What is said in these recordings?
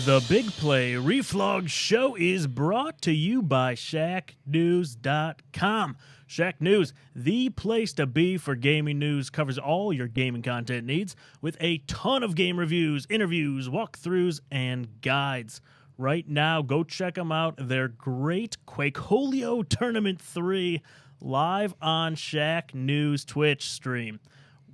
The Big Play Reflog Show is brought to you by ShackNews.com. Shack News, the place to be for gaming news, covers all your gaming content needs with a ton of game reviews, interviews, walkthroughs, and guides. Right now, go check them out. Their great Quakeholio Tournament 3 live on Shack News Twitch stream.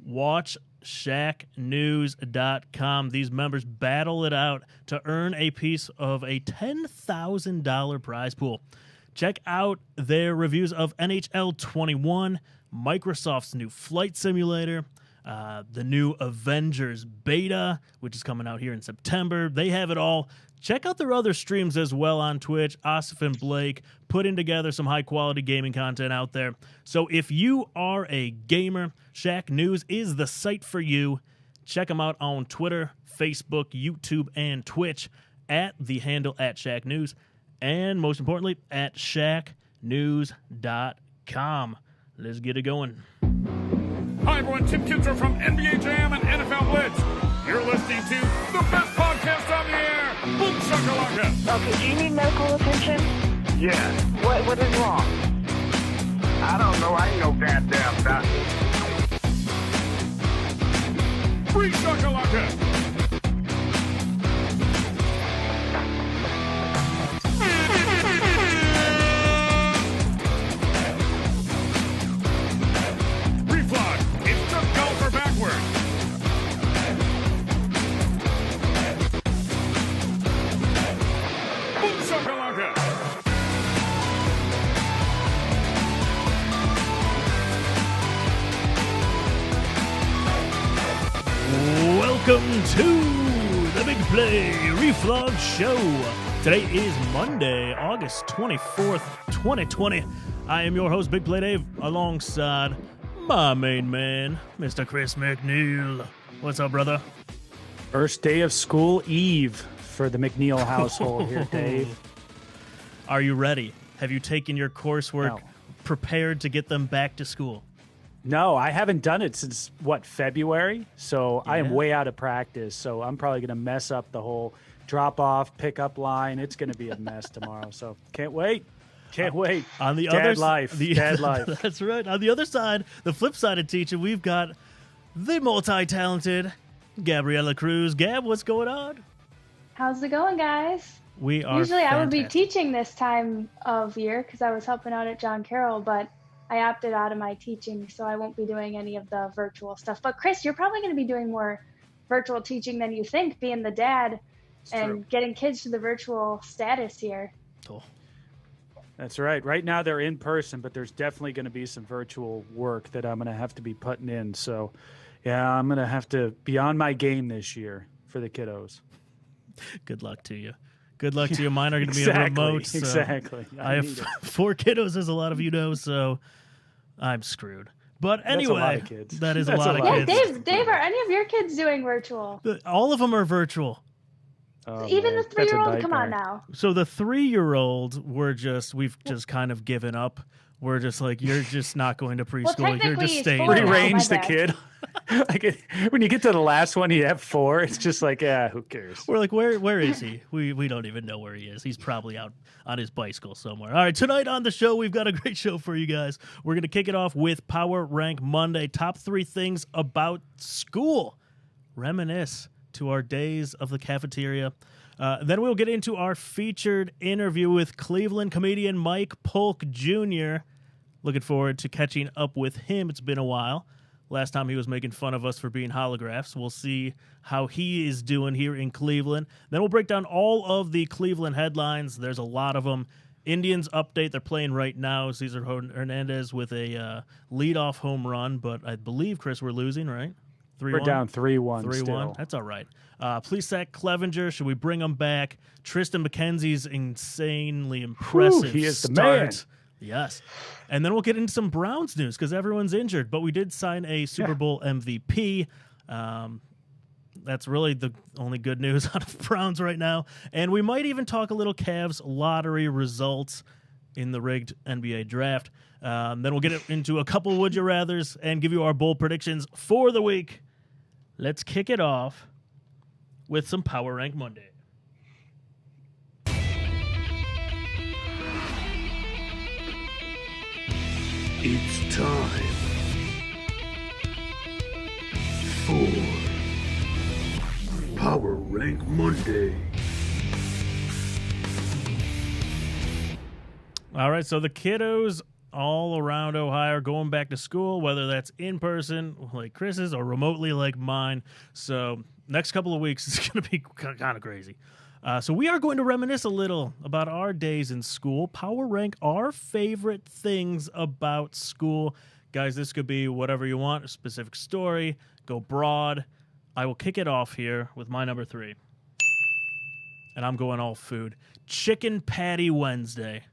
Watch ShackNews.com. These members battle it out to earn a piece of a $10,000 prize pool. Check out their reviews of NHL 21, Microsoft's new flight simulator, the new Avengers beta, which is coming out here in September. They have it all. Check out their other streams as well on Twitch. Asif and Blake putting together some high-quality gaming content out there. So if you are a gamer, Shack News is the site for you. Check them out on Twitter, Facebook, YouTube, and Twitch at the handle at Shack News. And most importantly, at ShackNews.com. Let's get it going. Hi, everyone. Tim Kinzer from NBA Jam and NFL Blitz. You're listening to the best podcast on the air, Boom Shakalaka. Okay, do you need medical attention? Yeah. What is wrong? I don't know. I ain't no goddamn doctor. Free Shakalaka. Reflog. It's just golfer backwards. Boom Shakalaka. Welcome to the Big Play Reflog Show. Today is Monday, August 24th, 2020. I am your host, Big Play Dave, alongside my main man, Mr. Chris McNeil. What's up, brother? First day of school eve for the McNeil household here, Dave. Are you ready? Have you taken your coursework, No. prepared to get them back to school? No, I haven't done it since, February? So I am Yeah. way out of practice. So I'm probably going to mess up the whole drop-off, pickup line. It's going to be a mess tomorrow. So can't wait. Can't wait. On the Dad other life. Dad life. That's right. On the other side, the flip side of teaching, we've got the multi-talented Gabriella Cruz. Gab, what's going on? How's it going, guys? We are Usually I would be fantastic. teaching this time of year because I was helping out at John Carroll, but I opted out of my teaching, so I won't be doing any of the virtual stuff. But Chris, you're probably going to be doing more virtual teaching than you think, being the dad and getting kids to the virtual status here. Cool. That's right. Right now they're in person, but there's definitely going to be some virtual work that I'm going to have to be putting in. So, yeah, I'm going to have to be on my game this year for the kiddos. Good luck to you. Good luck to you. Mine are going to be a Exactly, remote. So exactly. I have need it. 4 kiddos, as a lot of you know, so I'm screwed. But That's a anyway, lot of kids. that is a That's lot a of lot. Yeah, kids. Dave, are any of your kids doing virtual? All of them are virtual. Oh, Even man, the that's a 3-year-old, come on nightmare. now. So the 3-year-old, we've just kind of given up. We're just like, you're just not going to preschool. You're technically just he's staying. 4 now. Rearrange my the bad. kid. When you get to the last one, you have 4. It's just like, yeah, who cares? We're like, where is he? We don't even know where he is. He's probably out on his bicycle somewhere. All right, tonight on the show, we've got a great show for you guys. We're going to kick it off with Power Rank Monday. Top 3 things about school. Reminisce to our days of the cafeteria. Then we'll get into our featured interview with Cleveland comedian Mike Polk Jr. Looking forward to catching up with him. It's been a while. Last time he was making fun of us for being holographs. We'll see how he is doing here in Cleveland. Then we'll break down all of the Cleveland headlines. There's a lot of them. Indians update. They're playing right now. Cesar Hernandez with a leadoff home run, but I believe, Chris, we're losing, right? 3-1? We're down 3-1 3-1. still. That's all right. Please sack Clevenger. Should we bring him back? Tristan McKenzie's insanely impressive he is the start. man. Yes. And then we'll get into some Browns news because everyone's injured. But we did sign a Super Bowl MVP. That's really the only good news out of Browns right now. And we might even talk a little Cavs lottery results in the rigged NBA draft. Then we'll get into a couple Would You Rathers and give you our bold predictions for the week. Let's kick it off with some Power Rank Monday. time for Power Rank Monday. All right, so the kiddos all around Ohio are going back to school, whether that's in person like Chris's or remotely like mine. So next couple of weeks is going to be kind of crazy. So we are going to reminisce a little about our days in school, power rank our favorite things about school. Guys, this could be whatever you want, a specific story, go broad. I will kick it off here with my number 3. And I'm going all food. Chicken Patty Wednesday.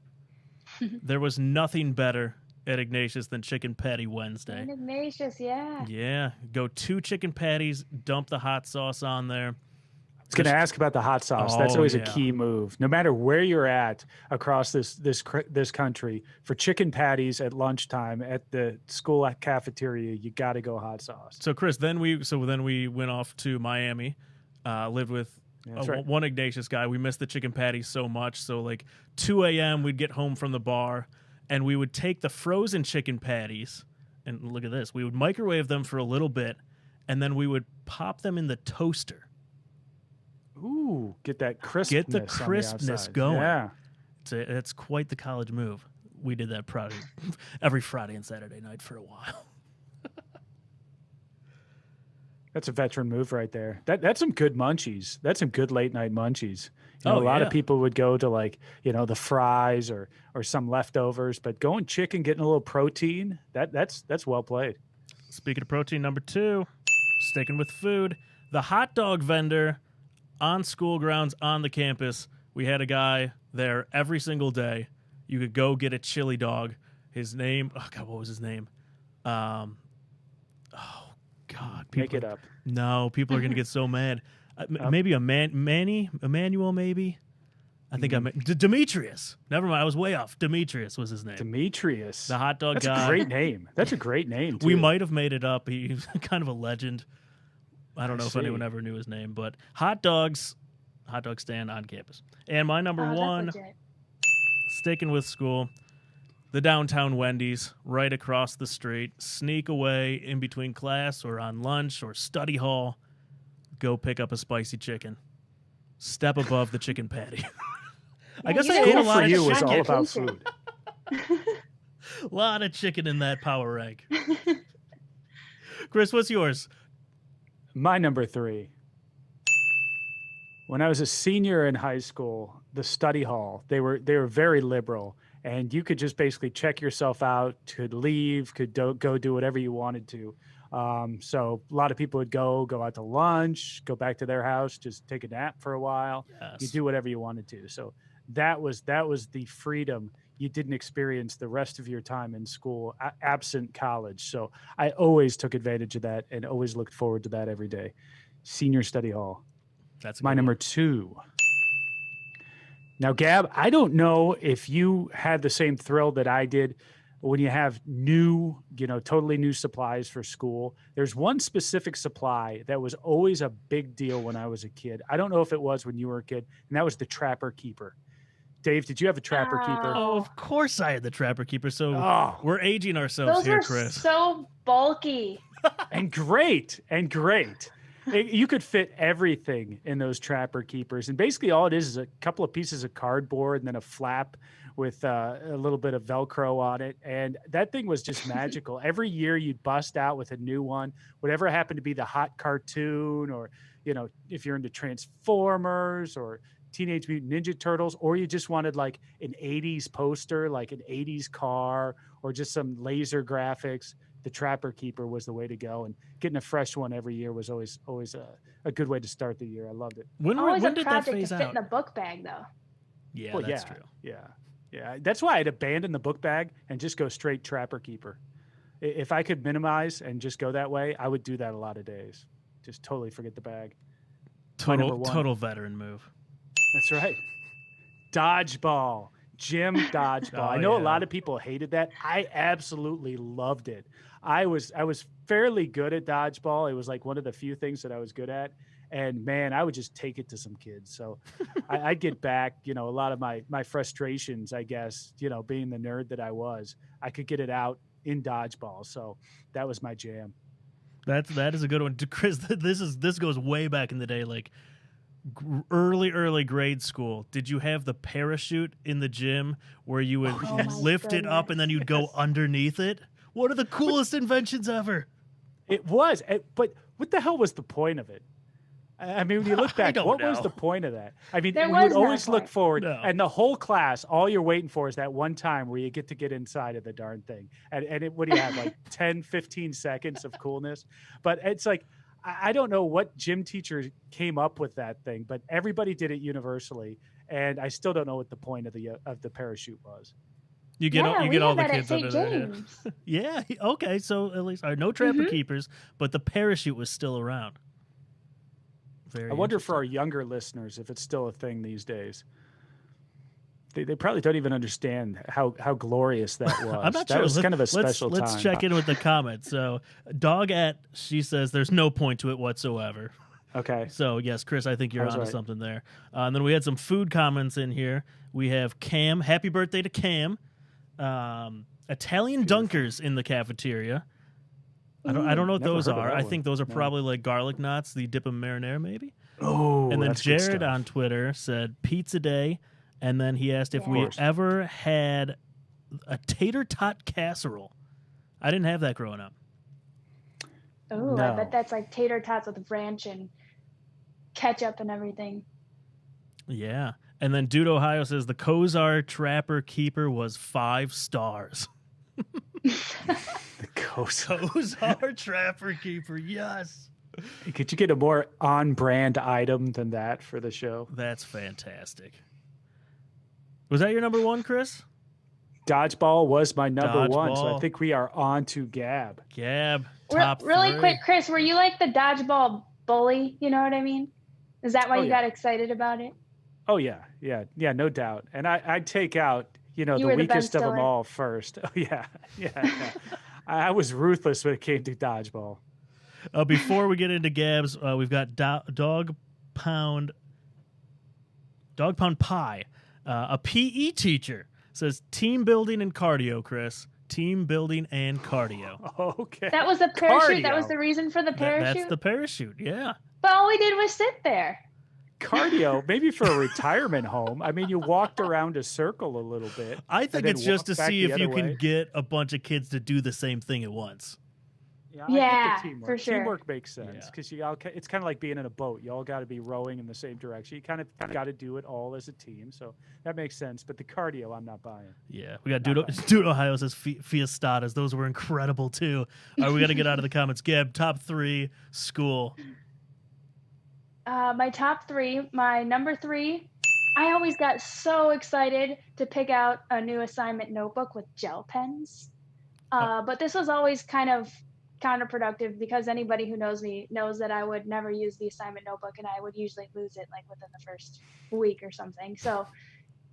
There was nothing better at Ignatius than Chicken Patty Wednesday. And Ignatius, yeah. Yeah. Go 2 chicken patties, dump the hot sauce on there. I was going to ask about the hot sauce. That's always yeah. a key move. No matter where you're at across this country, for chicken patties at lunchtime at the school cafeteria, you got to go hot sauce. So Chris, then we went off to Miami, lived with right. one Ignatius guy. We missed the chicken patties so much. So like 2 a.m. we'd get home from the bar, and we would take the frozen chicken patties, and look at this. We would microwave them for a little bit, and then we would pop them in the toaster. Ooh, get that crispness. Get the crispness going. Yeah. It's quite the college move. We did that probably every Friday and Saturday night for a while. That's a veteran move right there. That's some good munchies. That's some good late night munchies. You know, a lot of people would go to like, the fries or some leftovers, but going chicken, getting a little protein, that's well played. Speaking of protein, number 2, sticking with food, the hot dog vendor on school grounds on the campus. We had a guy there every single day. You could go get a chili dog. His name, what was his name? God, Make it up. No, people are going to get so mad. Maybe Emmanuel, maybe. I think Demetrius. Never mind, I was way off. Demetrius was his name. Demetrius. The hot dog guy. That's a great name. That's a great name, too. We might have made it up. He's kind of a legend. I don't know if anyone ever knew his name, but hot dog stand on campus. And my number 1, sticking with school, the downtown Wendy's right across the street. Sneak away in between class or on lunch or study hall. Go pick up a spicy chicken. Step above the chicken patty. I guess I ate a lot of chicken. Is all about food. A lot of chicken in that power rank. Chris, what's yours? My number 3. When I was a senior in high school, the study hall, they were very liberal, and you could just basically check yourself out, could leave, could go do whatever you wanted to. So a lot of people would go out to lunch, go back to their house, just take a nap for a while. Yes. You do whatever you wanted to. So that was the freedom you didn't experience the rest of your time in school, absent college. So I always took advantage of that and always looked forward to that every day. Senior study hall. That's my number 2. Now, Gab, I don't know if you had the same thrill that I did when you have totally new supplies for school. There's one specific supply that was always a big deal when I was a kid. I don't know if it was when you were a kid, and that was the Trapper Keeper. Dave, did you have a Trapper Keeper? Oh, of course I had the Trapper Keeper. So we're aging ourselves Those here, were Chris. so bulky. And great. You could fit everything in those Trapper Keepers. And basically all it is a couple of pieces of cardboard and then a flap with a little bit of Velcro on it. And that thing was just magical. Every year you'd bust out with a new one, whatever happened to be the hot cartoon, or, if you're into Transformers or Teenage Mutant Ninja Turtles, or you just wanted like an 80s poster, like an 80s car, or just some laser graphics. The Trapper Keeper was the way to go, and getting a fresh one every year was always a good way to start the year. I loved it. When Always did a that project phase to fit out? in a book bag, though. Yeah, that's true. Yeah. That's why I'd abandon the book bag and just go straight Trapper Keeper. If I could minimize and just go that way, I would do that a lot of days. Just totally forget the bag. Total veteran move. That's right. Dodgeball. Gym dodgeball. I know a lot of people hated that. I absolutely loved it. I was fairly good at dodgeball. It was like one of the few things that I was good at. And man, I would just take it to some kids. So I'd get back, a lot of my frustrations, I guess, being the nerd that I was. I could get it out in dodgeball. So that was my jam. That is a good one, Chris. This goes way back in the day, like early grade school. Did you have the parachute in the gym where you would Oh my lift it up and then you'd go underneath it? One of the coolest inventions ever. It was, but what the hell was the point of it? I mean, when you look back, what was know. the point of that? I mean, There we was would no always look point. forward, No. and the whole class, all you're waiting for is that one time where you get inside of the darn thing. And what do you have, like 10, 15 seconds of coolness? But it's like, I don't know what gym teacher came up with that thing, but everybody did it universally. And I still don't know what the point of the parachute was. You get Yeah, you we get all had the that kids at under St. there. James. Yeah. Yeah. Okay. So at least no trapper keepers, but the parachute was still around. Very I wonder for our interesting. younger listeners if it's still a thing these days. They probably don't even understand how glorious that was. I'm not that sure. was kind of a special let's time. check in with the comments. So, she says there's no point to it whatsoever. Okay. So yes, Chris, I think you're I was onto right. something there. And then we had some food comments in here. We have Cam. Happy birthday to Cam. Italian dunkers in the cafeteria. I don't know what Never those heard of are. that I one. think those are No. probably like garlic knots. The dip in marinara, maybe. Oh, And then that's good Jared stuff. on Twitter said pizza day, and then he asked if Yeah. we Of course. ever had a tater tot casserole. I didn't have that growing up. Oh, I No. bet that's like tater tots with ranch and ketchup and everything. Yeah. And then Dude Ohio says the Kozar Trapper Keeper was 5 stars. The ghost. Kozar Trapper Keeper, yes. Could you get a more on-brand item than that for the show? That's fantastic. Was that your number one, Chris? Dodgeball was my number one, so Dodgeball. I think we are on to Gab. Gab, Re- top really 3. quick, Chris, were you like the dodgeball bully? You know what I mean? Is that why Oh, you yeah. got excited about it? Oh yeah, no doubt. And I'd take out, You the were the Ben weakest of them Stiller. all first. Oh yeah. I was ruthless when it came to dodgeball. Before we get into Gab's, we've got Dog Pound Pie. A PE teacher says team building and cardio, Chris. Team building and cardio. Okay. That was the parachute. That was Cardio. the reason for the parachute. That's the parachute, yeah. But all we did was sit there. Cardio, maybe for a retirement home. I mean, you walked around a circle a little bit. I think and then it's just to walked back see the if you other can way. get a bunch of kids to do the same thing at once. Yeah, I get the Yeah, teamwork. for sure. Teamwork makes sense Yeah. because it's kind of like being in a boat. You all got to be rowing in the same direction. You kind of got to do it all as a team. So that makes sense. But the cardio, I'm not buying. Yeah, we got Dude Ohio says Fiestadas. Those were incredible too. All right, we got to get out of the comments. Gab, top 3 school. My top 3, my number 3, I always got so excited to pick out a new assignment notebook with gel pens. But this was always kind of counterproductive because anybody who knows me knows that I would never use the assignment notebook and I would usually lose it like within the first week or something. So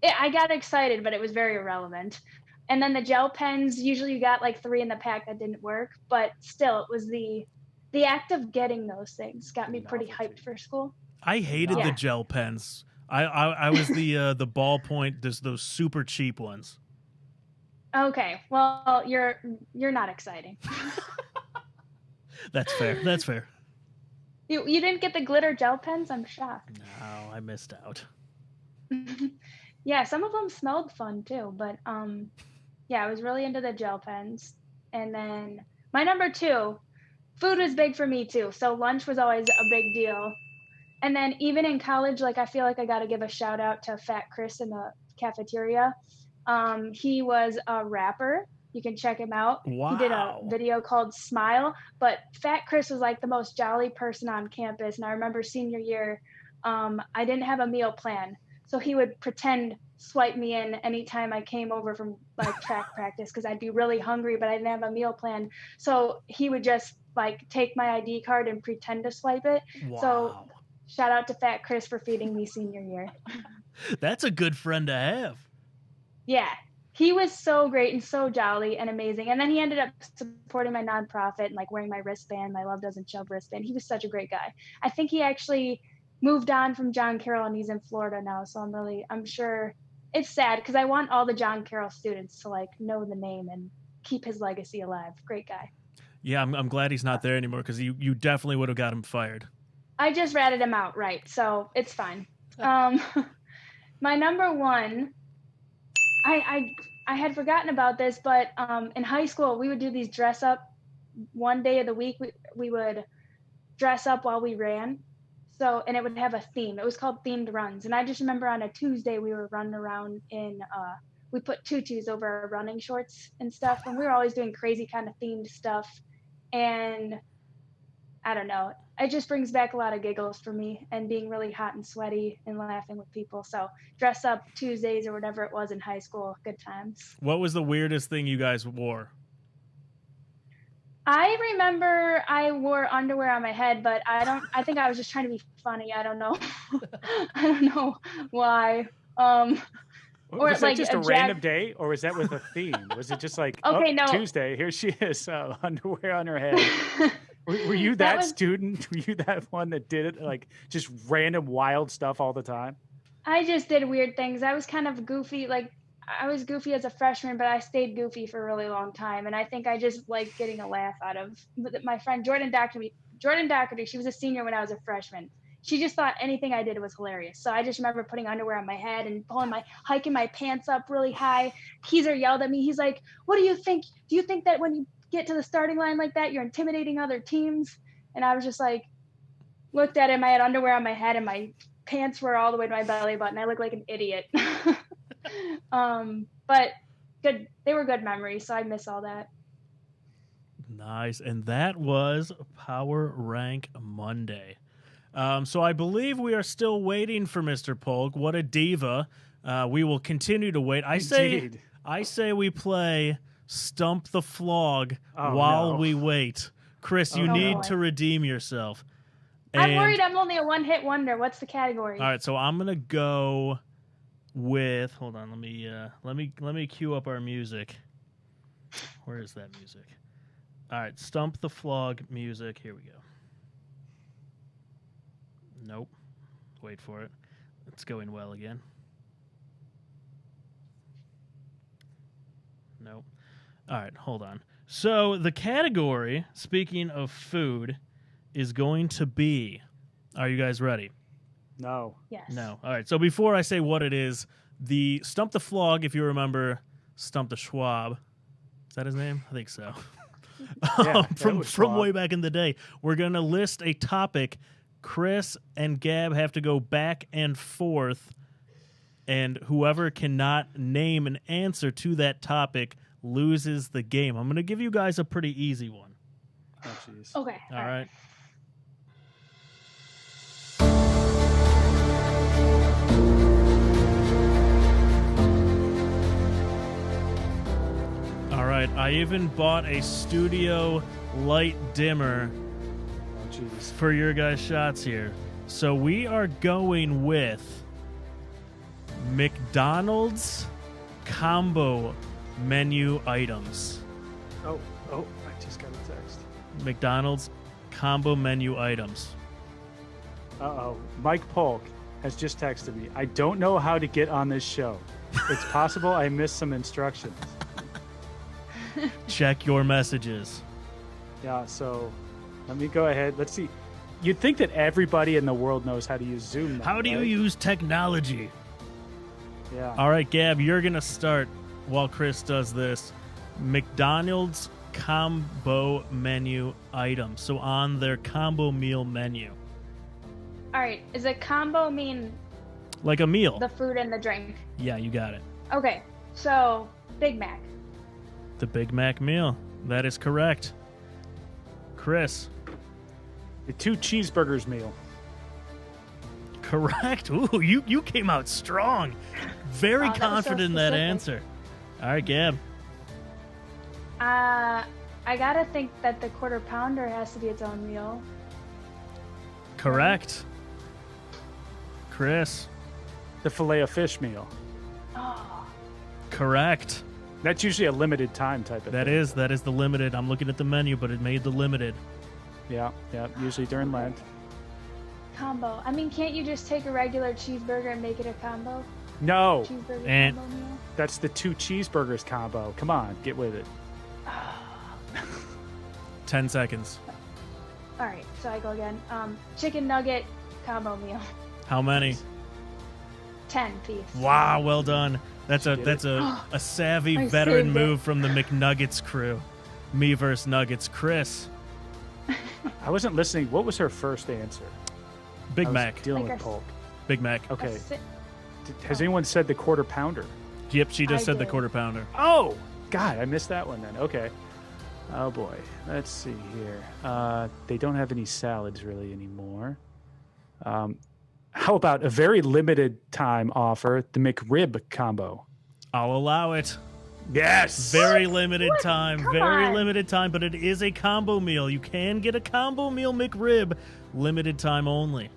I got excited, but it was very irrelevant. And then the gel pens, usually you got like 3 in the pack that didn't work, but still it was the act of getting those things got me pretty hyped for school. I hated the Yeah. gel pens. I was the ballpoint. There's those super cheap ones. Okay, well, you're not exciting. That's fair. That's fair. You didn't get the glitter gel pens? I'm shocked. No, I missed out. Yeah, some of them smelled fun too, but yeah, I was really into the gel pens. And then my number 2, food was big for me too. So lunch was always a big deal. And then even in college, like I feel like I got to give a shout out to Fat Chris in the cafeteria. He was a rapper. You can check him out. Wow. He did a video called Smile, but Fat Chris was like the most jolly person on campus. And I remember senior year, I didn't have a meal plan. So he would pretend swipe me in anytime I came over from like track practice because I'd be really hungry, but I didn't have a meal plan. So he would just like take my ID card and pretend to swipe it. Wow. So shout out to Fat Chris for feeding me senior year. That's a good friend to have. Yeah, he was so great and so jolly and amazing. And then he ended up supporting my nonprofit and like wearing my wristband, my Love Doesn't Shove wristband. He was such a great guy. I think he actually moved on from John Carroll and he's in Florida now. So I'm sure it's sad because I want all the John Carroll students to like know the name and keep his legacy alive. Great guy. Yeah, I'm glad he's not there anymore because you definitely would have got him fired. I just ratted him out, right? So it's fine. My number one, I had forgotten about this, but in high school we would do these dress up. One day of the week we would dress up while we ran. So, and it would have a theme. It was called themed runs. And I just remember on a Tuesday we were running around in we put tutus over our running shorts and stuff, and we were always doing crazy kind of themed stuff. And I don't know, it just brings back a lot of giggles for me, and being really hot and sweaty and laughing with people. So dress up Tuesdays or whatever it was in high school, good times. What was the weirdest thing you guys wore? I remember I wore underwear on my head, but I think I was just trying to be funny. I don't know. I don't know why. Or was that just a random day, or was that with a theme? Was it just like, okay, no. Tuesday, here she is, underwear on her head? Were you that student? Were you that one that did it, like just random wild stuff all the time? I just did weird things. I was kind of goofy. Like, I was goofy as a freshman, but I stayed goofy for a really long time. And I think I just liked getting a laugh out of my friend Jordan Doherty. Jordan Doherty, she was a senior when I was a freshman. She just thought anything I did was hilarious. So I just remember putting underwear on my head and hiking my pants up really high. Keezer yelled at me. He's like, "What do you think? Do you think that when you get to the starting line like that, you're intimidating other teams?" And I was just like, looked at him. I had underwear on my head and my pants were all the way to my belly button. I looked like an idiot. But good. They were good memories. So I miss all that. Nice. And that was Power Rank Monday. So I believe we are still waiting for Mr. Polk. What a diva. We will continue to wait. I say we play Stump the Flog while we wait. Chris, you need to redeem yourself. I'm worried I'm only a one-hit wonder. What's the category? All right, so I'm going to go with, hold on, let me cue up our music. Where is that music? All right, Stump the Flog music. Here we go. Nope. Wait for it. It's going well again. Nope. All right, hold on. So the category, speaking of food, is going to be, are you guys ready? No. Yes. No. All right. So before I say what it is, the Stump the Flog, if you remember Stump the Schwab, is that his name? I think so. Yeah, from way back in the day. We're going to list a topic. Chris and Gab have to go back and forth, and whoever cannot name an answer to that topic loses the game. I'm going to give you guys a pretty easy one. Oh, jeez. Okay. All right. All right. I even bought a studio light dimmer for your guys' shots here. So we are going with McDonald's combo menu items. Oh, I just got a text. McDonald's combo menu items. Uh-oh. Mike Polk has just texted me. I don't know how to get on this show. It's possible I missed some instructions. Check your messages. Yeah, so let me go ahead. Let's see. You'd think that everybody in the world knows how to use Zoom now, How do you use technology? Yeah. All right, Gab, you're going to start while Chris does this. McDonald's combo menu items. So on their combo meal menu. All right. Is a combo mean Like a meal. the food and the drink? Yeah, you got it. Okay. So Big Mac. The Big Mac meal. That is correct. Chris. The 2 cheeseburgers meal. Correct. Ooh, you came out strong. Very That was so confident in that specific. answer. All right, Gab. I gotta think that the quarter pounder has to be its own meal. Correct. Chris. The filet of fish meal. Oh, Correct. That's usually a limited time type of That thing. is the limited. I'm looking at the menu, but it made the limited. Yeah, usually during Lent. combo. I mean, can't you just take a regular cheeseburger and make it a combo? No, Cheeseburger And- combo meal? that's the 2 cheeseburgers combo. Come on, get with it. 10 seconds. All right, so I go again. Chicken nugget combo meal. How many? 10 piece. Wow, well done. That's a savvy I veteran saved it. move from the McNuggets crew. Me versus Nuggets. Chris, I wasn't listening. What was her first answer? Big I was Mac. Dealing Like with a- Polk. Big Mac. Okay. Si- Has anyone said the quarter pounder? Yep, she just I said the did. quarter pounder. Oh, God, I missed that one then. Okay. Oh, boy. Let's see here. They don't have any salads really anymore. How about a very limited time offer, the McRib combo? I'll allow it. Yes. Very limited time. Come Very on. limited time, but it is a combo meal. You can get a combo meal McRib. Limited time only.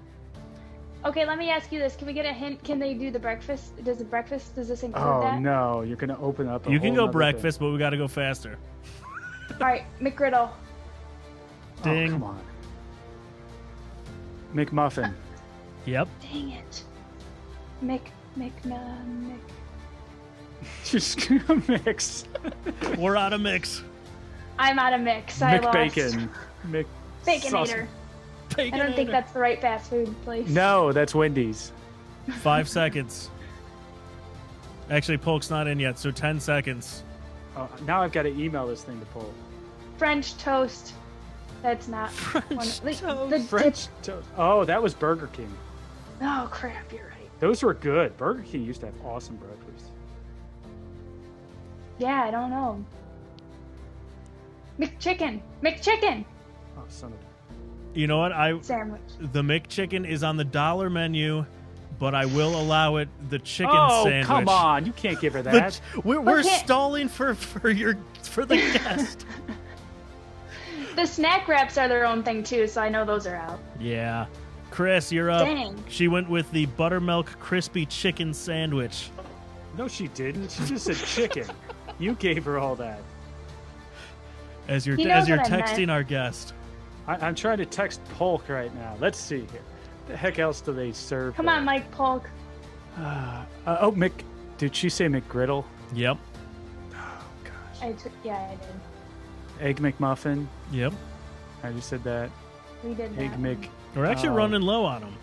Okay, let me ask you this. Can we get a hint? Can they do the breakfast? Does this include Oh, that? no. You're going to open up a You can whole go nother breakfast, but we got to go faster. All right, McGriddle. thing. Ding. Oh, come on. McMuffin. Yep. Dang it. Mick. Just gonna mix. We're out of mix. I'm out of mix. I lost. McBacon. Mc Baconator. I don't think that's the right fast food place. No, that's Wendy's. 5 seconds. Actually, Polk's not in yet, so 10 seconds. Now I've got to email this thing to Polk. French toast. That's not French one. toast. The French toast. Oh, that was Burger King. Oh crap! You're right. Those were good. Burger King used to have awesome breakfast. Yeah, I don't know. McChicken. Oh, son of You know what? Sandwich. The McChicken is on the dollar menu, but I will allow it the chicken Oh, sandwich. come on. You can't give her The that. ch- we're Okay. stalling for the guest. The snack wraps are their own thing too, so I know those are out. Yeah. Chris, you're up. Dang. She went with the buttermilk crispy chicken sandwich. No, she didn't. She just said chicken. You gave her all that. As you're He knows as you're what I texting meant. our guest. I'm trying to text Polk right now. Let's see here. The heck else do they serve? Come there? on, Mike Polk. Mick. Did she say McGriddle? Yep. Oh, gosh. I did. Egg McMuffin. Yep. I just said that. We did that. Egg Mc. We're actually running low on them.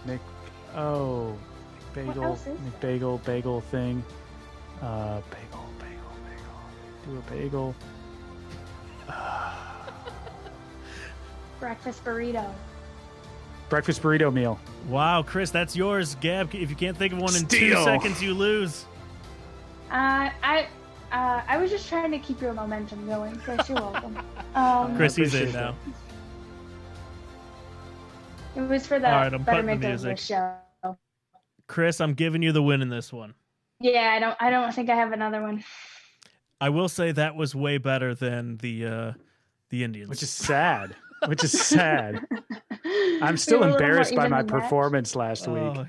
Mc. Oh. What McBagel. else is McBagel. Bagel thing. Bagel. Do a bagel. Breakfast burrito. Breakfast burrito meal. Wow, Chris, that's yours. Gab, if you can't think of one in 2 Steal. seconds, you lose. I was just trying to keep your momentum going, Chris. You're welcome. Chris, he's in appreciate now. It was for the All right, I'm betterment cutting of the the music. show. Chris, I'm giving you the win in this one. Yeah, I don't think I have another one. I will say that was way better than the Indians. Which is sad. Which is sad. I'm still You're a little more embarrassed by my evenly matched. performance last week. Oh,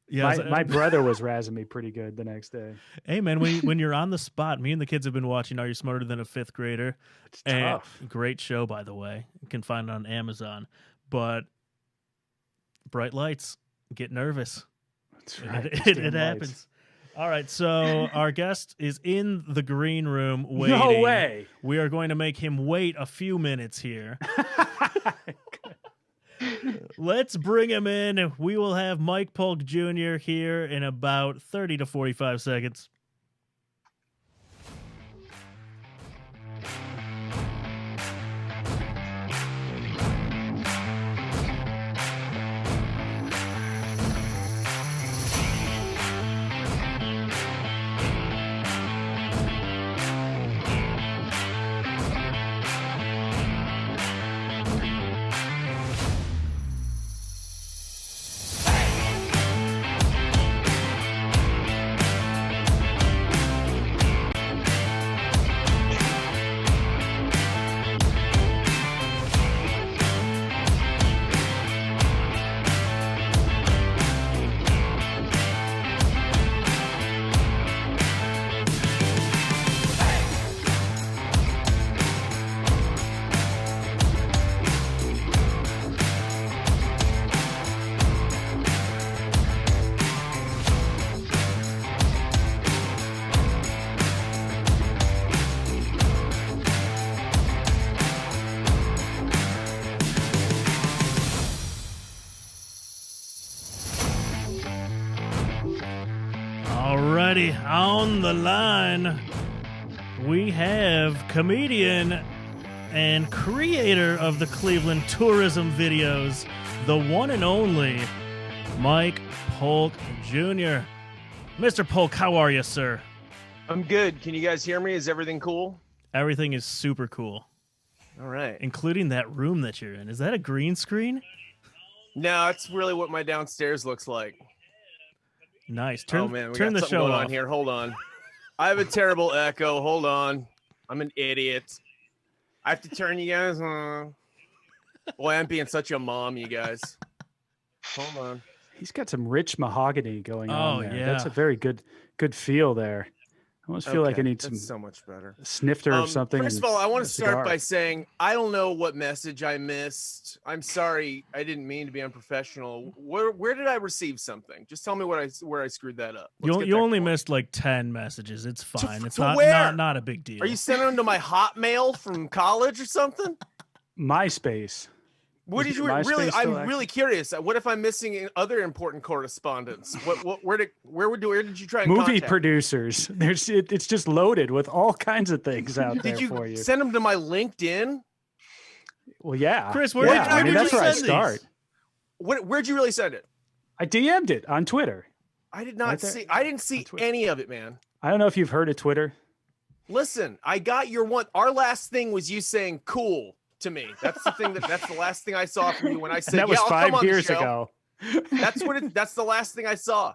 yeah. My brother was razzing me pretty good the next day. Hey man, when you're on the spot, me and the kids have been watching Are You Smarter Than a Fifth Grader? It's And tough. great show, by the way. You can find it on Amazon. But bright lights, get nervous. That's right. It, those it damn happens. lights. All right, so our guest is in the green room waiting. No way. We are going to make him wait a few minutes here. Let's bring him in. We will have Mike Polk Jr. here in about 30 to 45 seconds. Alrighty, on the line, we have comedian and creator of the Cleveland tourism videos, the one and only Mike Polk Jr. Mr. Polk, how are you, sir? I'm good. Can you guys hear me? Is everything cool? Everything is super cool, All right. including that room that you're in. Is that a green screen? No, that's really what my downstairs looks like. Nice. Oh man, we turn got the something show going off. on here. Hold on. I have a terrible echo. Hold on. I'm an idiot. I have to turn you guys on. Boy, I'm being such a mom, you guys. Hold on. He's got some rich mahogany going on there. yeah. That's a very good feel there. I almost feel like I Okay, need that's some so much better. snifter or something. First and of all, I want a to start cigar. by saying I don't know what message I missed. I'm sorry. I didn't mean to be unprofessional. Where did I receive something? Just tell me where I screwed that up. Let's get You that only going. missed like 10 messages. It's fine. It's to not, where? not a big deal. Are you sending them to my Hotmail from college or something? MySpace. What Is did you MySpace really? still I'm really curious. What if I'm missing other important correspondence? Where did you try and Movie contact? producers. It's just loaded with all kinds of things out there Did for you you. send them to my LinkedIn? Well, yeah. Chris, where did- I where mean, did that's you where I send these? start. Where'd you really send it? I DM'd it on Twitter. I did not Right there. see. I didn't see Twitter. any of it, man. I don't know if you've heard of Twitter. Listen, I got your one. Our last thing was you saying "cool" to me. That's the thing. That's the last thing I saw from you when I said, And that was "Yeah, I'll come 5 on the years show." ago. That's the last thing I saw.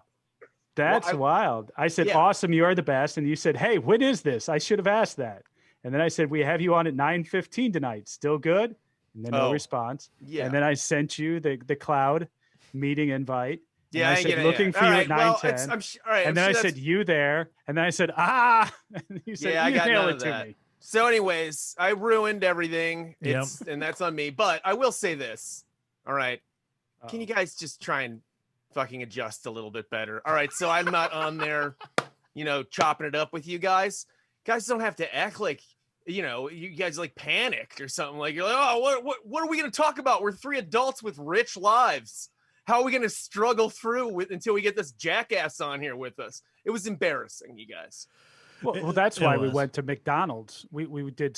That's Well, wild. I said, Yeah. awesome, you are the best. And you said, hey, when is this? I should have asked that. And then I said, we have you on at 9:15 tonight. Still good? And then no Oh, response. Yeah. And then I sent you the cloud meeting invite. Yeah, and I I said, get it. looking yeah. for All you right, at well, 9:10. all right, And then I said, you there. And then I said, ah. And you said, Yeah, I got email none it of to that. me. So, anyways, I ruined everything. Yep. And that's on me. But I will say this. All right. Can you Uh-oh. guys just try and fucking adjust a little bit better? All right. So I'm not on there, chopping it up with you guys. Guys don't have to act like, you guys like panicked or something. Like you're like, oh, what are we going to talk about? We're three adults with rich lives. How are we going to struggle through until we get this jackass on here with us? It was embarrassing, you guys. Well, that's It why we was. went to McDonald's. We did,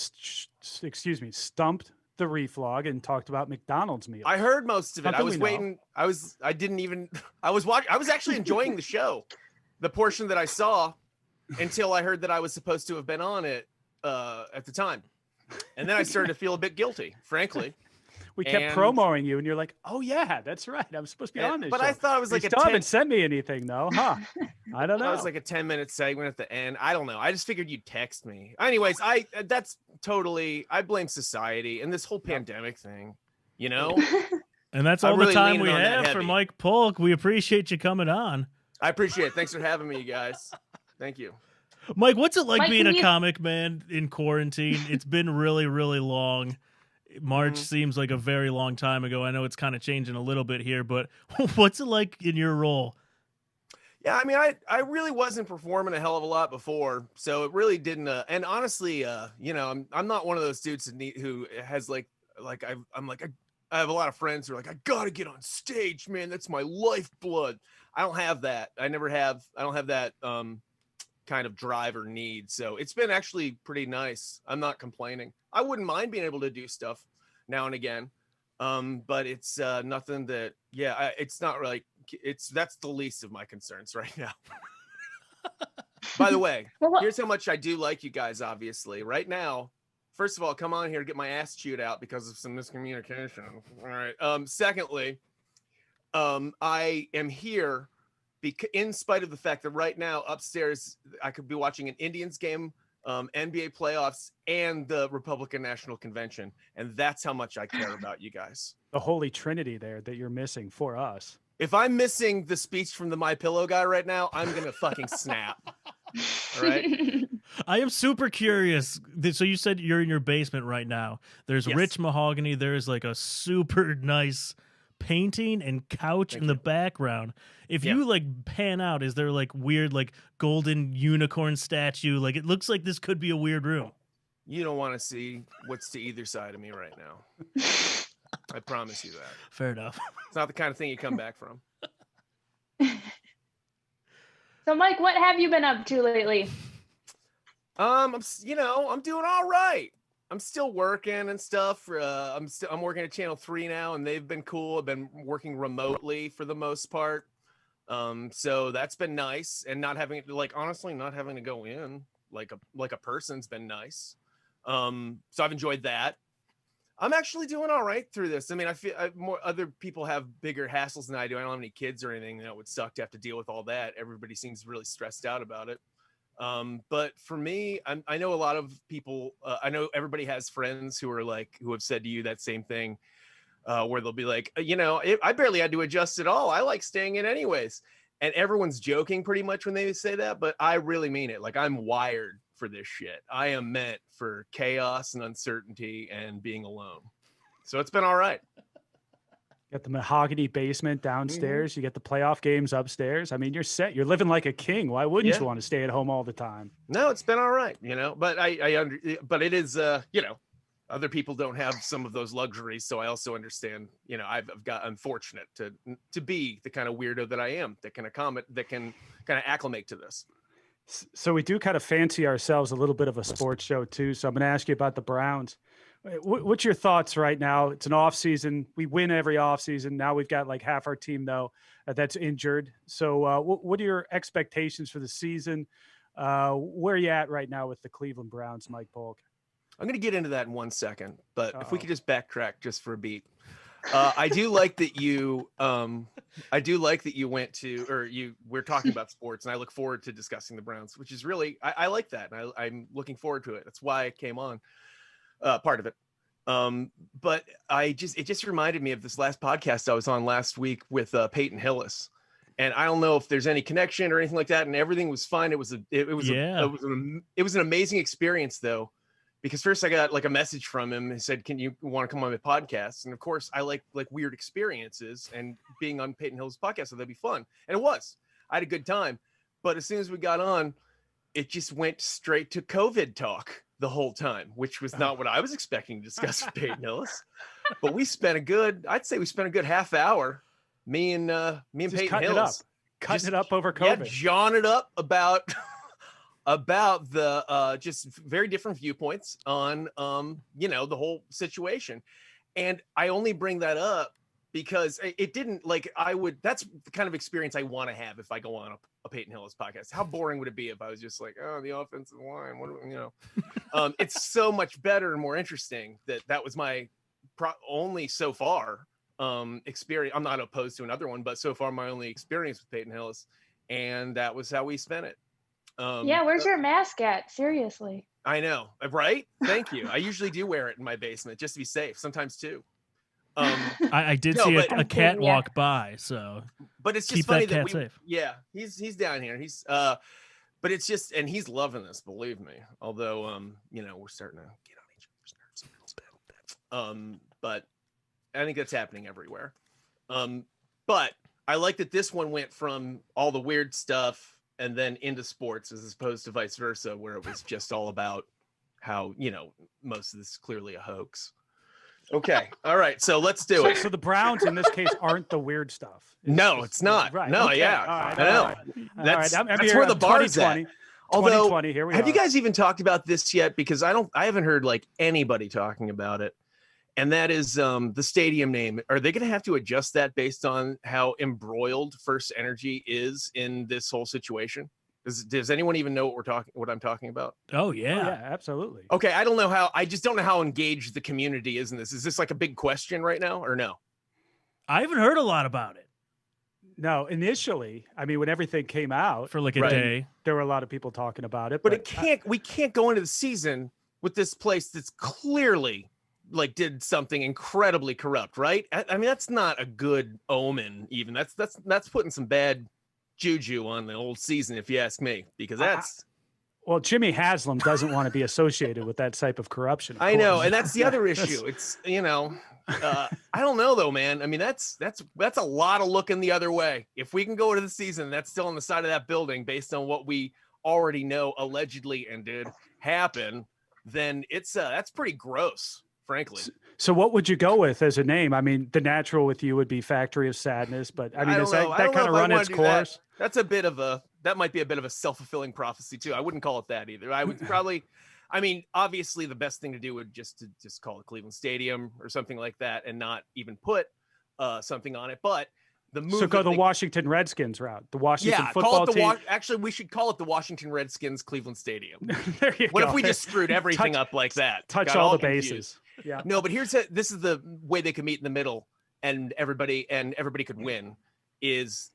stumped the reflog and talked about McDonald's meals. I heard most of it. I Something was we know. waiting. I was actually enjoying the show, the portion that I saw, until I heard that I was supposed to have been on it at the time, and then I started to feel a bit guilty, frankly. We kept And- promoting you, and you're like, "Oh yeah, that's right. I'm supposed to be on this." But show. I thought it was like you a still 10, haven't sent me anything though, huh? I don't know. that was like a 10-minute segment at the end. I don't know. I just figured you'd text me. Anyways, I blame society and this whole pandemic thing. And that's I'm all really the time leaning we on that have for heavy. Mike Polk. We appreciate you coming on. I appreciate it. Thanks for having me, you guys. Thank you. Mike, what's it like Mike, being can a you- comic, man, in quarantine? It's been really, really long. March seems like a very long time ago. I know it's kind of changing a little bit here, but what's it like in your role? Yeah, I mean, I really wasn't performing a hell of a lot before, so it really didn't. And honestly, I'm not one of those dudes who has I have a lot of friends who are like, I gotta get on stage, man. That's my lifeblood. I don't have that. I don't have that kind of drive or need. So it's been actually pretty nice. I'm not complaining. I wouldn't mind being able to do stuff now and again. But it's nothing that, it's not really, that's the least of my concerns right now. By the way, Well, what- here's how much I do like you guys, obviously. Right now, first of all, come on here to get my ass chewed out because of some miscommunication. All right. Secondly, I am here in spite of the fact that right now upstairs I could be watching an Indians game, NBA playoffs, and the Republican National Convention, and that's how much I care about you guys. the holy trinity there that you're missing for us. If I'm missing the speech from the My Pillow guy right now, I'm gonna fucking snap. All right. I am super curious. So you said you're in your basement right now. There's Yes. rich mahogany. There's like a super nice painting and couch Thank in the you. background. If Yeah. you like pan out, is there like weird like golden unicorn statue? Like it looks like this could be a weird room. You don't want to see what's to either side of me right now. I promise you that. Fair enough. It's not the kind of thing you come back from. So, Mike, what have you been up to lately? I'm doing all right. I'm still working and stuff. I'm working at Channel 3 now, and they've been cool. I've been working remotely for the most part. So that's been nice, and not having honestly not having to go in like a person's been nice. So I've enjoyed that. I'm actually doing all right through this. I mean, I feel more other people have bigger hassles than I do. I don't have any kids or anything. That would suck to have to deal with all that. Everybody seems really stressed out about it. But for me, I know a lot of people. I know everybody has friends who have said to you that same thing, where they'll be like, I barely had to adjust at all. I like staying in anyways. And everyone's joking pretty much when they say that, but I really mean it. Like, I'm wired for this shit. I am meant for chaos and uncertainty and being alone. So it's been all right. Got the mahogany basement downstairs. You get the playoff games upstairs. I mean, you're set. You're living like a king. Why wouldn't you want to stay at home all the time? No, it's been all right, but but it is, other people don't have some of those luxuries. So I also understand, I'm fortunate to be the kind of weirdo that I am, that can kind of acclimate to this. So we do kind of fancy ourselves a little bit of a sports show too. So I'm going to ask you about the Browns. What's your thoughts right now? It's an off season. We win every off season. Now we've got like half our team though that's injured. So what are your expectations for the season? Where are you at right now with the Cleveland Browns, Mike Polk? I'm going to get into that in 1 second, but if we could just backtrack just for a beat. I do like that you went to, we're talking about sports, and I look forward to discussing the Browns, which is really, I like that. And I'm looking forward to it. That's why I came on, part of it. But it just reminded me of this last podcast I was on last week with Peyton Hillis. And I don't know if there's any connection or anything like that. And everything was fine. It was an amazing experience though. Because first I got like a message from him and said, "Can you want to come on my podcast?" And of course, I like weird experiences, and being on Peyton Hill's podcast, so that'd be fun. And it was. I had a good time. But as soon as we got on, it just went straight to COVID talk the whole time, which was not what I was expecting to discuss with Peyton Hillis. But we spent a good half hour, me and Peyton Hillis, cutting it up over COVID. Yeah, jawing it up about the just very different viewpoints on the whole situation. And I only bring that up because it didn't that's the kind of experience I want to have if I go on a Peyton Hillis podcast. How boring would it be if I was just like, oh, the offensive line, it's so much better and more interesting. That was my only so far experience. I'm not opposed to another one, but so far my only experience with Peyton Hillis, and that was how we spent it. Where's your mask at? Seriously. I know, right? Thank you. I usually do wear it in my basement just to be safe. Sometimes too. I did see a cat walk by, so but it's just keep funny that cat that safe. Yeah, he's down here. He's but it's just, and he's loving this, believe me. Although we're starting to get on each other's nerves a little bit. But I think that's happening everywhere. But I like that this one went from all the weird stuff and then into sports, as opposed to vice versa, where it was just all about how, most of this is clearly a hoax. Okay. All right. So let's do it. So the Browns in this case aren't the weird stuff. It's not. Right. No. Okay. Yeah. Right. I know. That's where the bar's at. Although, 2020, here we have are. you guys even talked about this yet? Because I haven't heard anybody talking about it. And that is the stadium name. Are they going to have to adjust that based on how embroiled First Energy is in this whole situation? Does anyone even know what I'm talking about? Oh yeah. Yeah, absolutely. Okay, I just don't know how engaged the community is in this. Is this like a big question right now or no? I haven't heard a lot about it. No, initially, I mean, when everything came out for like a day, there were a lot of people talking about it. But we can't go into the season with this place that's clearly did something incredibly corrupt, right? I mean, that's not a good omen. Even that's putting some bad juju on the old season, if you ask me, because that's well, Jimmy Haslam doesn't want to be associated with that type of corruption. I know, and that's the other issue. It's I don't know though, man. I mean, that's a lot of looking the other way. If we can go to the season, that's still on the side of that building based on what we already know allegedly and did happen, then it's that's pretty gross, frankly. So what would you go with as a name? I mean, the natural with you would be Factory of Sadness, but I mean, don't is know. that, I that don't know kind of if I run wanna its do that. course? That might be a bit of a self-fulfilling prophecy too. I wouldn't call it that either. I would probably, I mean, obviously the best thing to do would just call it Cleveland Stadium or something like that, and not even put something on it. But the move. So go the Washington Redskins route, the Washington call football it the team. Actually, we should call it the Washington Redskins Cleveland Stadium. There you What go. if we just screwed everything up like that? Touch Got all the confused. bases. Yeah. No, but this is the way they could meet in the middle, and everybody could win. Is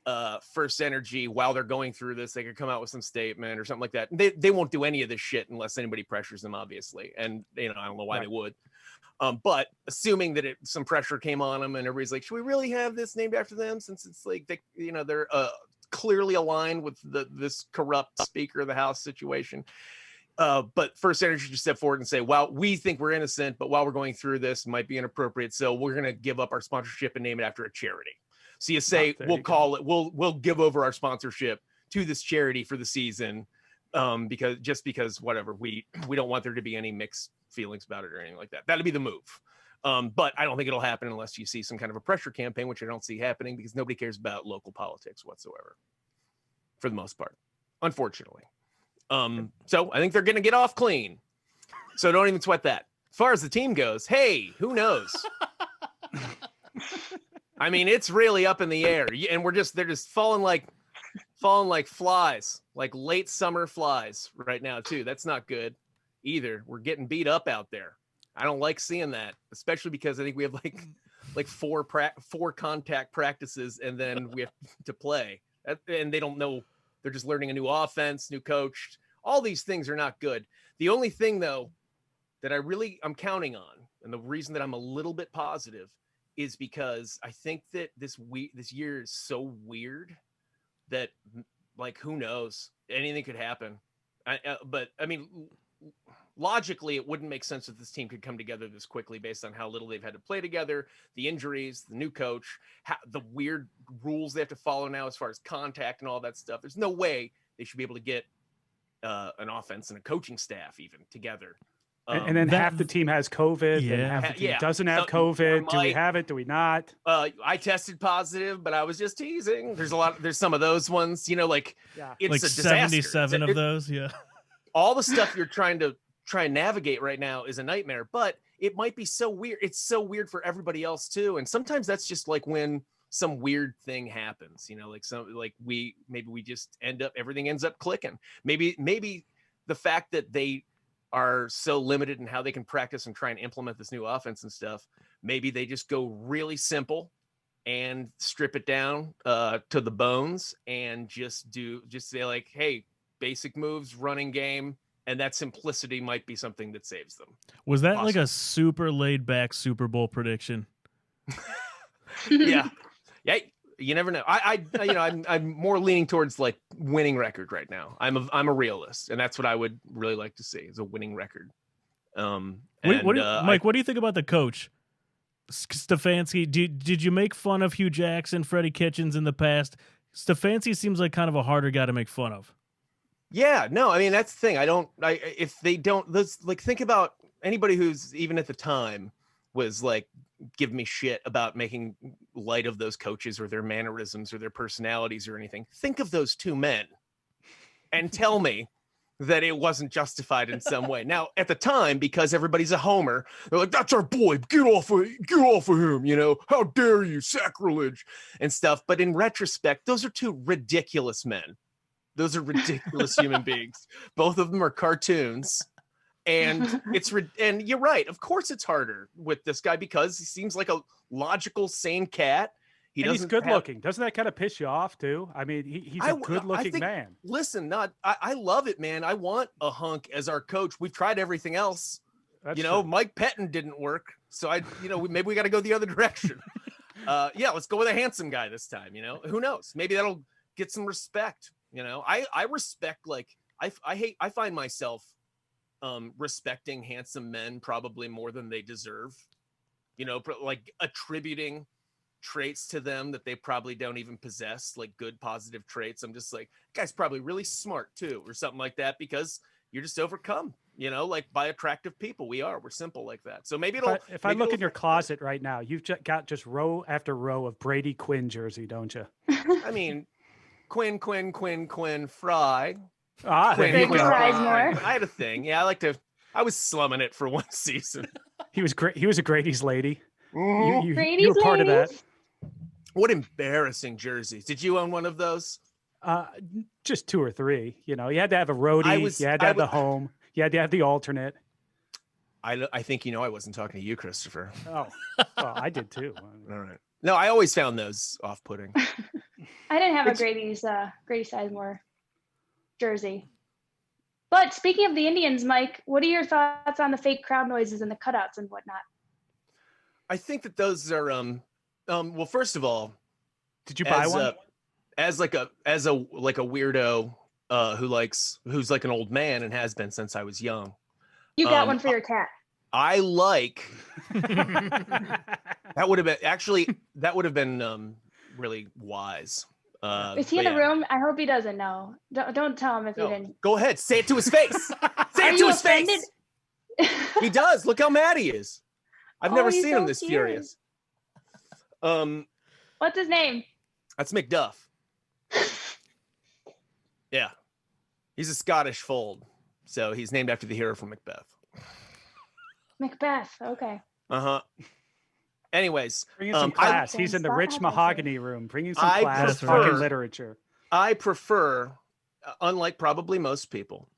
First Energy, while they're going through this, they could come out with some statement or something like that. They won't do any of this shit unless anybody pressures them, obviously. And I don't know why they would. But assuming that some pressure came on them and everybody's like, should we really have this named after them? Since it's like they're clearly aligned with this corrupt Speaker of the House situation. But First Energy just step forward and say, well, we think we're innocent, but while we're going through this, it might be inappropriate. So we're going to give up our sponsorship and name it after a charity. So you say, we'll give over our sponsorship to this charity for the season. Because whatever, we don't want there to be any mixed feelings about it or anything like that. That'd be the move. But I don't think it'll happen unless you see some kind of a pressure campaign, which I don't see happening because nobody cares about local politics whatsoever for the most part, unfortunately. So I think they're going to get off clean. So don't even sweat that. As far as the team goes, hey, who knows? I mean, it's really up in the air, and they're just falling like flies, like late summer flies right now too. That's not good either. We're getting beat up out there. I don't like seeing that, especially because I think we have like four contact practices, and then we have to play, and they don't know. They're just learning a new offense, new coach. All these things are not good. The only thing though that I'm counting on, and the reason that I'm a little bit positive, is because I think that this year is so weird that, like, who knows, anything could happen. But I mean, logically, it wouldn't make sense that this team could come together this quickly based on how little they've had to play together, the injuries, the new coach, the weird rules they have to follow now as far as contact and all that stuff. There's no way they should be able to get an offense and a coaching staff even together. And then half the team has COVID, and half the team doesn't have COVID. Do we have it? Do we not? I tested positive, but I was just teasing. There's some of those ones, it's like a disaster. 77 of those. Yeah. All the stuff you're trying and navigate right now is a nightmare, but it might be so weird. It's so weird for everybody else too. And sometimes that's just like when some weird thing happens, we just everything ends up clicking. Maybe the fact that they are so limited in how they can practice and try and implement this new offense and stuff, maybe they just go really simple and strip it down to the bones and just say like, hey, basic moves, running game, and that simplicity might be something that saves them. Was that like a super laid back Super Bowl prediction? Yeah. You never know. I'm more leaning towards like winning record right now. I'm a realist, and that's what I would really like to see is a winning record. Mike, what do you think about the coach, Stefanski? Did you make fun of Hugh Jackson, Freddie Kitchens in the past? Stefanski seems like kind of a harder guy to make fun of. Yeah, no, I mean that's the thing. If they don't, think about anybody who's even at the time was like give me shit about making light of those coaches or their mannerisms or their personalities or anything. Think of those two men and tell me that it wasn't justified in some way. Now, at the time, because everybody's a homer, they're like, that's our boy, get off of him, how dare you, sacrilege and stuff. But in retrospect, those are two ridiculous men. Those are ridiculous human beings. Both of them are cartoons. And and you're right. Of course, it's harder with this guy because he seems like a logical, sane cat. He's good looking. Doesn't that kind of piss you off too? I mean, he's a good looking man. Listen, I love it, man. I want a hunk as our coach. We've tried everything else. That's true. Mike Pettin didn't work, so maybe we got to go the other direction. Let's go with a handsome guy this time. Who knows? Maybe that'll get some respect. I respect I find myself respecting handsome men probably more than they deserve, like attributing traits to them that they probably don't even possess, like good positive traits. I'm just like, guy's probably really smart too, or something like that, because you're just overcome like by attractive people. We're simple like that. So maybe it'll. If I look in your closet right now, you've got just row after row of Brady Quinn jersey, don't you? I mean, Quinn, Fry. There you Quinn go. Sizemore. I had a thing. Yeah, I was slumming it for one season. He was great. He was a Grady's lady. You Grady's were part of that. ladies? What embarrassing jerseys. Did you own one of those? Just 2 or 3. You had to have a roadie. You had to have the home. You had to have the alternate. I think I wasn't talking to you, Christopher. Oh, well, I did too. All right. No, I always found those off-putting. I didn't have a Grady Sizemore jersey. But speaking of the Indians, Mike, what are your thoughts on the fake crowd noises and the cutouts and whatnot? I think that those are well, first of all, did you buy one? As a weirdo who's like an old man and has been since I was young. You got one for your cat. I like that would have been really wise. Is he in the room? I hope he doesn't know. Don't tell him if he didn't. Go ahead, say it to his face. Say it to his face. He does. Look how mad he is. I've never seen him this furious. What's his name? That's McDuff. Yeah, he's a Scottish fold, so he's named after the hero from Macbeth. Macbeth. Okay. Anyways, bringing some class. He's in the rich mahogany room, bringing some class, fucking literature. I prefer, unlike probably most people,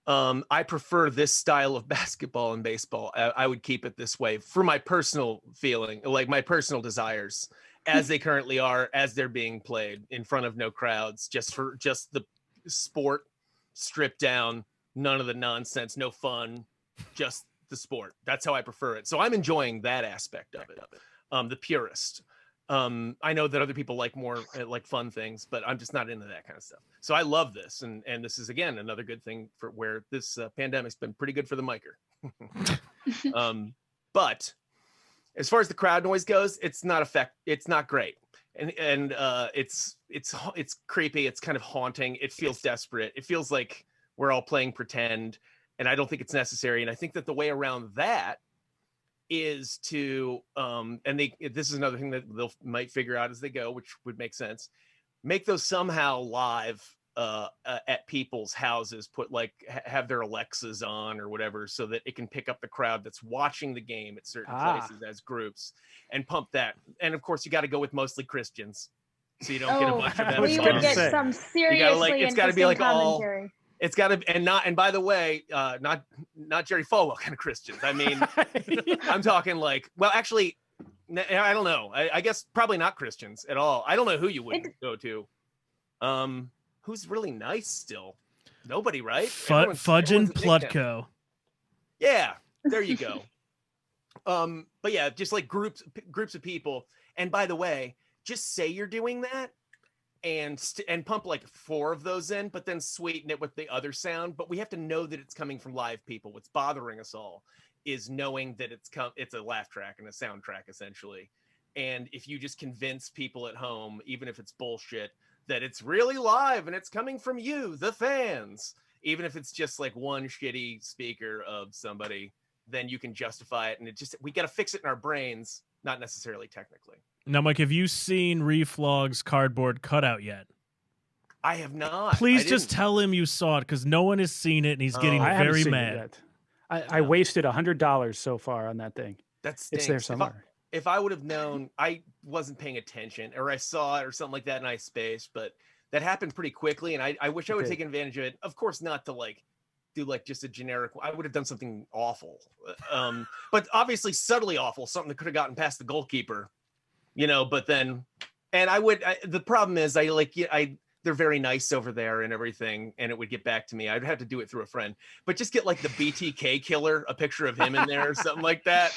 I prefer this style of basketball and baseball. I would keep it this way for my personal feeling, like my personal desires, as they currently are, as they're being played in front of no crowds, just the sport, stripped down, none of the nonsense, no fun, just the sport. That's how I prefer it. So I'm enjoying that aspect of it. The purist. I know that other people like more like fun things, but I'm just not into that kind of stuff. So I love this, and this is again another good thing for where this pandemic's been pretty good for the micer. But as far as the crowd noise goes, it's not great, and it's creepy. It's kind of haunting. It feels desperate. It feels like we're all playing pretend, and I don't think it's necessary. And I think that the way around that is to this is another thing that they'll might figure out as they go, which would make sense. Make those somehow live at people's houses, have their Alexas on or whatever, so that it can pick up the crowd that's watching the game at certain places as groups and pump that. And of course, you got to go with mostly Christians, so you don't get a bunch of them. We would get some seriously it's got to be like commentary. all. It's got to, and by the way, not Jerry Falwell kind of Christians. I mean, I'm talking actually, I don't know. I guess probably not Christians at all. I don't know who you would go to. Who's really nice still? Nobody, right? Fudge and Plutko. Yeah, there you go. But yeah, just like groups of people. And by the way, just say you're doing that. And pump like 4 of those in, but then sweeten it with the other sound. But we have to know that it's coming from live people. What's bothering us all is knowing that it's a laugh track and a soundtrack essentially. And if you just convince people at home, even if it's bullshit, that it's really live and it's coming from you, the fans, even if it's just like one shitty speaker of somebody, then you can justify it. And we got to fix it in our brains, not necessarily technically. Now, Mike, have you seen Reflog's cardboard cutout yet? I have not. Please just tell him you saw it, because no one has seen it, and he's getting very mad. I wasted $100 so far on that thing. It's there somewhere. If I would have known, I wasn't paying attention, or I saw it or something like that in iSpace, but that happened pretty quickly, and I wish I would have taken advantage of it. Of course, not to do just a generic. I would have done something awful, but obviously subtly awful, something that could have gotten past the goalkeeper. But then, and the problem is they're very nice over there and everything, and it would get back to me. I'd have to do it through a friend, but just get the BTK killer, a picture of him in there or something like that.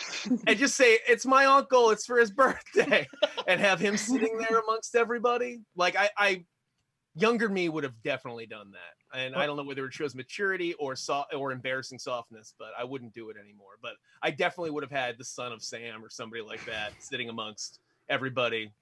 And just say, it's my uncle, it's for his birthday, and have him sitting there amongst everybody. Younger me would have definitely done that. And I don't know whether it shows maturity or embarrassing softness, but I wouldn't do it anymore. But I definitely would have had the son of Sam or somebody like that sitting amongst everybody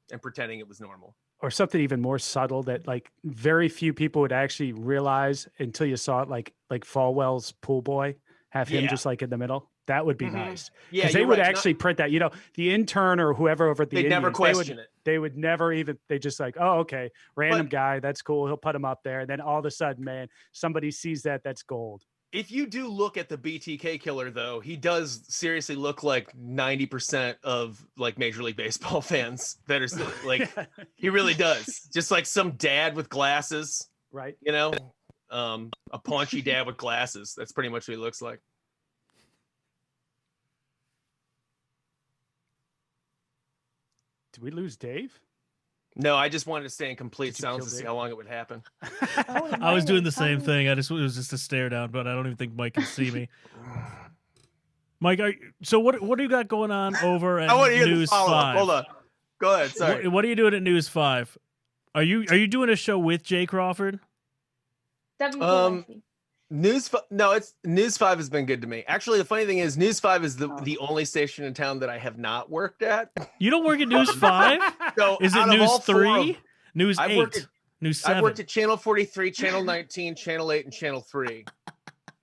and pretending it was normal. or something even more subtle that like very few people would actually realize until you saw it, like Falwell's pool boy, have him Yeah. just like in the middle. That would be nice. Yeah, Because they you're would right. actually print that, the intern or whoever over at the They'd never Indians, question it. they would never even, they just like, oh, okay, random guy, that's cool. He'll put him up there. And then all of a sudden, man, somebody sees that's gold. If you do look at the BTK killer, though, he does seriously look like 90% of like Major League Baseball fans that are like, he really does. Just like some dad with glasses, Right. A paunchy dad with glasses. That's pretty much what he looks like. Did we lose Dave? No, I just wanted to stay in complete Did you silence kill to see Dave? how long it would happen. I was doing the same thing. It was just a stare down, but I don't even think Mike can see me. Mike, so what do you got going on over at I want to hear the News follow-up. 5? Hold on. Go ahead. Sorry. What are you doing at News 5? Are you doing a show with Jay Crawford? News 5 has been good to me. Actually, the funny thing is News 5 is the only station in town that I have not worked at. You don't work at News 5? So Is it out of News all 3? News I've 8? worked News I've 7? worked at Channel 43, Channel 19, Channel 8, and Channel 3.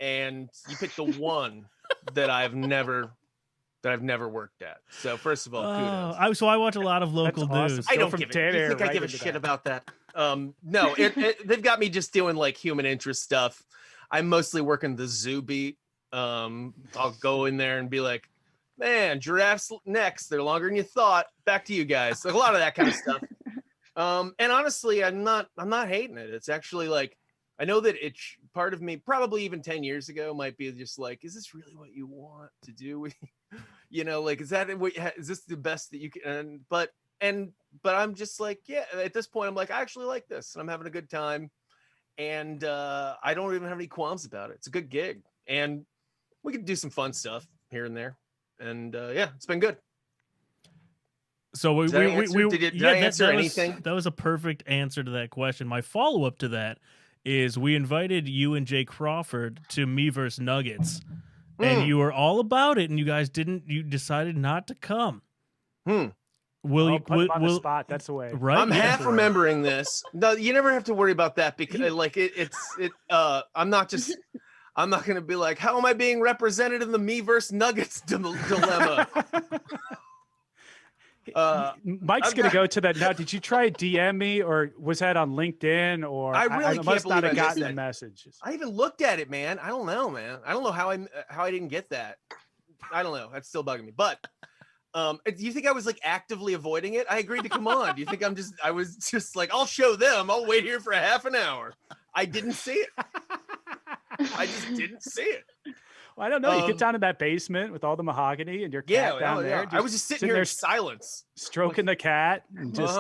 And you picked the one that I've never worked at. So first of all, kudos. I watch a lot of local That's awesome. news. I don't from give dead it. You air think I right give a into shit that. about that? No, they've got me just doing like human interest stuff. I'm mostly working the zoo beat. I'll go in there and be like, man, giraffes necks, they're longer than you thought. Back to you guys. Like a lot of that kind of stuff. And honestly, I'm not hating it. It's actually like, I know that part of me, probably even 10 years ago, might be just like, is this really what you want to do? Like, is this the best that you can? But I'm just like, yeah, at this point, I'm like, I actually like this and I'm having a good time. And I don't even have any qualms about it. It's a good gig. And we can do some fun stuff here and there. And yeah, it's been good. So Did I answer anything? That was a perfect answer to that question. My follow-up to that is we invited you and Jay Crawford to Me vs. Nuggets. And you were all about it, and you decided not to come. Will you put him on the spot? That's the way. Right? I'm half remembering this. No, you never have to worry about that because like I'm not going to be like, how am I being represented in the Me versus Nuggets dilemma? Mike's going to go to that now. Did you try DM me, or was that on LinkedIn? Or I really must can't not have believe I gotten missed the that. messages. I even looked at it, man. I don't know, man. I don't know how I didn't get that. I don't know. That's still bugging me. But do you think I was like actively avoiding it? I agreed to come on. Do you think I was just like, I'll show them. I'll wait here for a half an hour. I didn't see it. I just didn't see it. Well, I don't know. You get down in that basement with all the mahogany and your cat down there. Yeah. I was just sitting here in silence, stroking the cat and just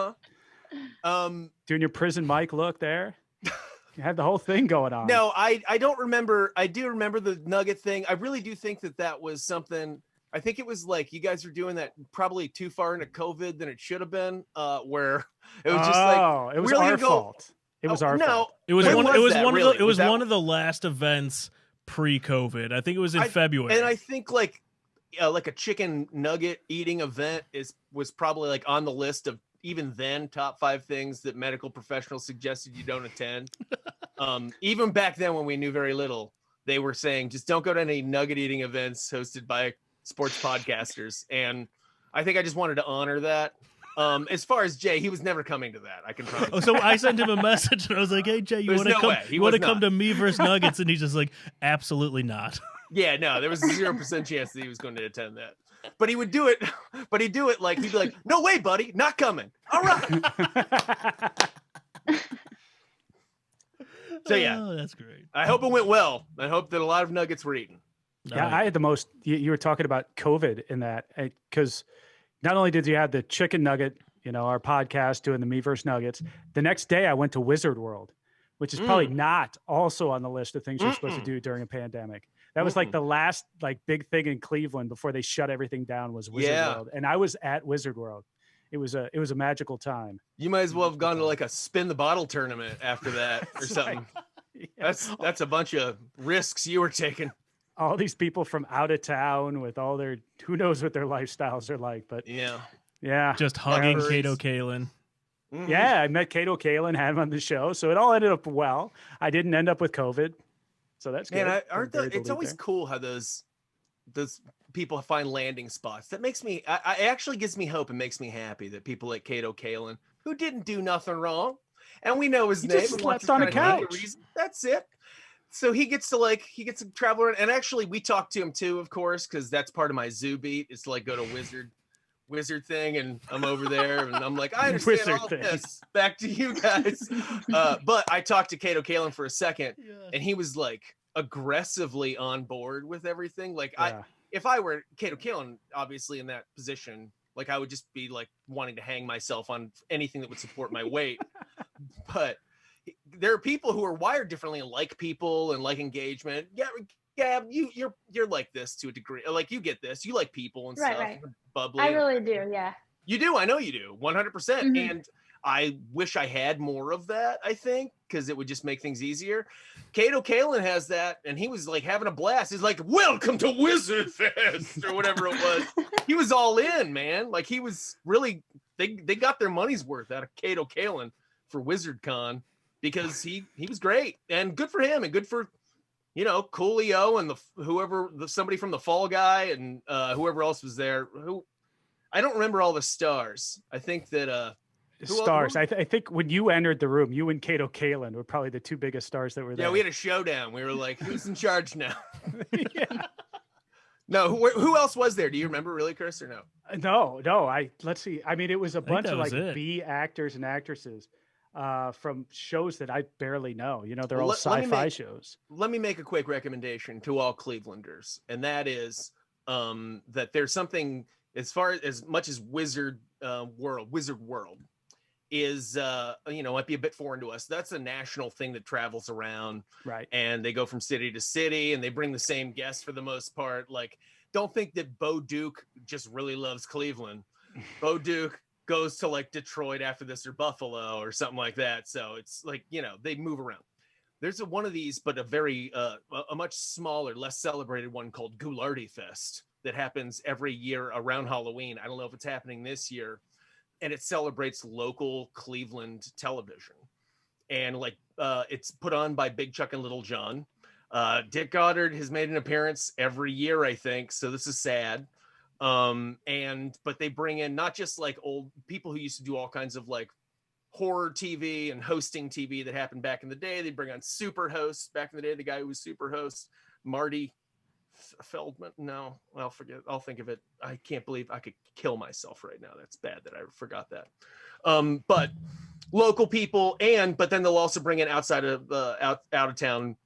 doing your prison Mike look there. You had the whole thing going on. No, I don't remember. I do remember the Nugget thing. I really do think that was something. I think it was like you guys were doing that probably too far into COVID than it should have been. Where it was just like, it was our fault. It was our fault. It was When one. was It was that, one really? of the. It was Was that- one of the last events pre-COVID. I think it was in February. And I think like a chicken nugget eating event was probably like on the list of even then top 5 things that medical professionals suggested you don't attend. Even back then when we knew very little, they were saying just don't go to any nugget eating events hosted by sports podcasters. And I think I just wanted to honor that. As far as Jay, he was never coming to that. I can promise. Oh, so I sent him a message and I was like, "Hey Jay, you There's want to no come? way. He You want to was come not. to Me versus Nuggets?" And he's just like, "Absolutely not." Yeah, no, there was a 0% chance that he was going to attend that. But he would do it. But he'd do it like he'd be like, "No way, buddy, not coming." All right. So yeah, Oh, that's great. I hope it went well. I hope that a lot of nuggets were eaten. Yeah, I had the most. You were talking about COVID in that, because not only did you have the chicken nugget, our podcast doing the Me vs. Nuggets, the next day I went to Wizard World, which is probably not also on the list of things you're supposed to do during a pandemic. That was like the last big thing in Cleveland before they shut everything down was Wizard World, and I was at Wizard World. It was a magical time. You might as well have gone to like a spin the bottle tournament after that or something. That's a bunch of risks you were taking. All these people from out of town with all their, who knows what their lifestyles are like, but Yeah. yeah, Just hugging Furries. Kato Kalin. Mhm. Yeah, I met Kato Kalin, had him on the show, so it all ended up well. I didn't end up with COVID, so that's Man, good. aren't it's always cool how those people find landing spots. That makes me, it actually gives me hope and makes me happy that people like Kato Kalin, who didn't do nothing wrong, and we know his He name, just and wants slept to on a kinda take couch. reason. That's it. So he gets to travel around, and actually we talked to him too, of course, because that's part of my zoo beat. Is to like go to wizard thing, and I'm over there and I'm like, I understand Wizard all thing. this. Back to you guys. But I talked to Kato Kalin for a second, and he was like aggressively on board with everything. Like Yeah. if I were Kato Kalin, obviously in that position, like I would just be like wanting to hang myself on anything that would support my weight. But there are people who are wired differently and like people and like engagement. Yeah, Gab, you're like this to a degree. Like you get this. You like people and Right, stuff. right. Bubbly. I really do. Yeah. You do. I know you do. 100%. Mhm. And I wish I had more of that, I think, because it would just make things easier. Kato Kalin has that, and he was like having a blast. He's like, welcome to Wizard Fest, or whatever it was. He was all in, man. Like he was really, they got their money's worth out of Kato Kalin for Wizard Con because he was great, and good for him, and good for, Coolio and somebody from the Fall Guy and whoever else was there. Who I don't remember all the stars. I think that Stars. I think when you entered the room, you and Kato Kalin were probably the two biggest stars that were there. Yeah, we had a showdown. We were like, who's in charge now? Yeah. No, who else was there? Do you remember really, Chris, or no? No. Let's see. I mean, it was a bunch that of was like it. B actors and actresses from shows that I barely know. They're all Well, let me sci-fi make- shows. Let me make a quick recommendation to all Clevelanders, and that is that there's something as much as Wizard World is might be a bit foreign to us. That's a national thing that travels around, Right. and they go from city to city, and they bring the same guests for the most part. Like, don't think that Bo Duke just really loves Cleveland. Bo Duke goes to like Detroit after this, or Buffalo or something like that. So it's like, they move around. There's one of these, but a much smaller, less celebrated one called Goulardi Fest that happens every year around Halloween. I don't know if it's happening this year, and it celebrates local Cleveland television. And it's put on by Big Chuck and Little John. Dick Goddard has made an appearance every year, I think. So this is sad. But they bring in not just like old people who used to do all kinds of like horror TV and hosting TV that happened back in the day. They bring on super hosts back in the day. The guy who was super host, Marty Feldman. No, I'll forget. I'll think of it. I can't believe I could kill myself right now. That's bad that I forgot that. But local people, but then they'll also bring in outside of out of town,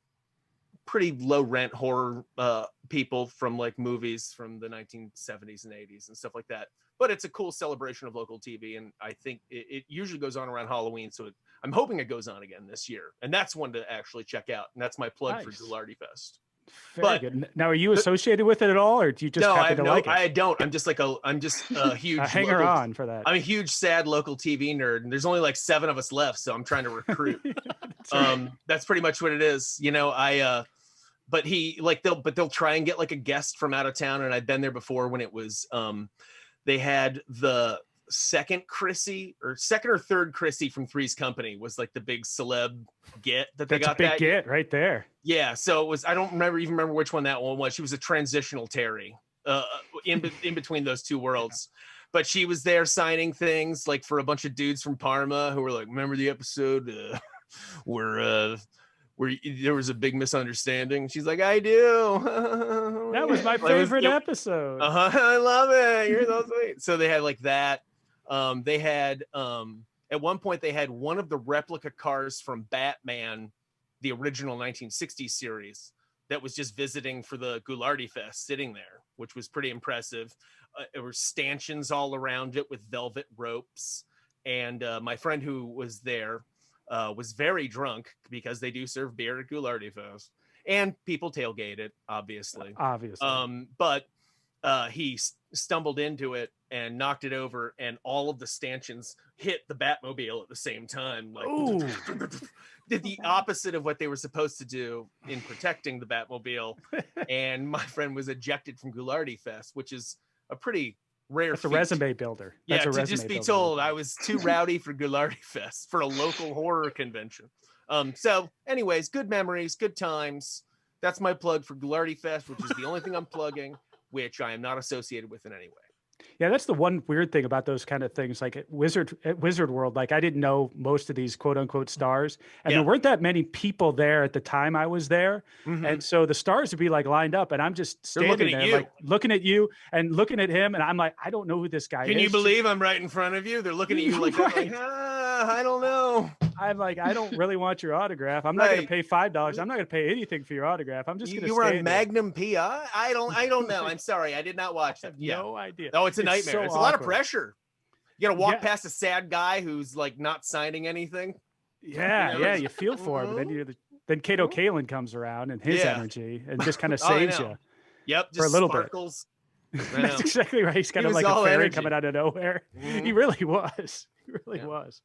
pretty low rent horror people from like movies from the 1970s and 80s and stuff like that. But it's a cool celebration of local TV, and I think it usually goes on around Halloween. So I'm hoping it goes on again this year, and that's one to actually check out. And that's my plug for Goulardi Fest. Very good. Now, are you associated with it at all, or do you just happen to like it? I don't. I'm just a huge hanger on for that. I'm a huge sad local TV nerd, and there's only like 7 of us left, so I'm trying to recruit. That's pretty much what it is. But they'll try and get like a guest from out of town, and I've been there before when it was they had the second or third Chrissy from Three's Company was like the big celeb get that they got. That's a big get right there. Yeah, so it was. I don't remember which one that one was. She was a transitional Terry in between those two worlds. But she was there signing things like for a bunch of dudes from Parma who were like, remember the episode where there was a big misunderstanding? She's like, I do. That was my favorite episode. I love it. You're so sweet. So they had like that. They had at one point they had one of the replica cars from Batman, the original 1960s series, that was just visiting for the Goulardi Fest, sitting there, which was pretty impressive. There were stanchions all around it with velvet ropes. And my friend who was there was very drunk because they do serve beer at Goulardi Fest. And people tailgate it, obviously. But he stumbled into it and knocked it over, and all of the stanchions hit the Batmobile at the same time. Like, did the opposite of what they were supposed to do in protecting the Batmobile. And my friend was ejected from Goulardi Fest, which is a pretty rare. That's a feat. resume builder. That's Yeah, a to resume just be builder. told I was too rowdy for Goularty Fest for a local horror convention. So anyways, good memories, good times. That's my plug for Goularty Fest, which is the only thing I'm plugging, which I am not associated with in any way. Yeah, that's the one weird thing about those kind of things. Like at Wizard World, like I didn't know most of these quote unquote stars, and there weren't that many people there at the time I was there. And so the stars would be like lined up, and I'm just standing there, like looking at you and looking at him, and I'm like, I don't know who this guy is. Can you believe I'm right in front of you? They're looking at you like, that, like I don't know. I'm like, I don't really want your autograph. I'm not going to pay $5. I'm not going to pay anything for your autograph. I'm just going to. You were on Magnum PI. I don't know. I'm sorry, I did not watch that. No idea. Oh, it's a nightmare. So it's a lot of pressure. You got to walk past a sad guy who's like not signing anything. Yeah, you feel for him, and then Kato Kalin comes around and his energy and just kind of saves you. Yep, just for a little sparkles. bit. That's exactly right. He's kind of like a fairy coming out of nowhere. He really was. He really was.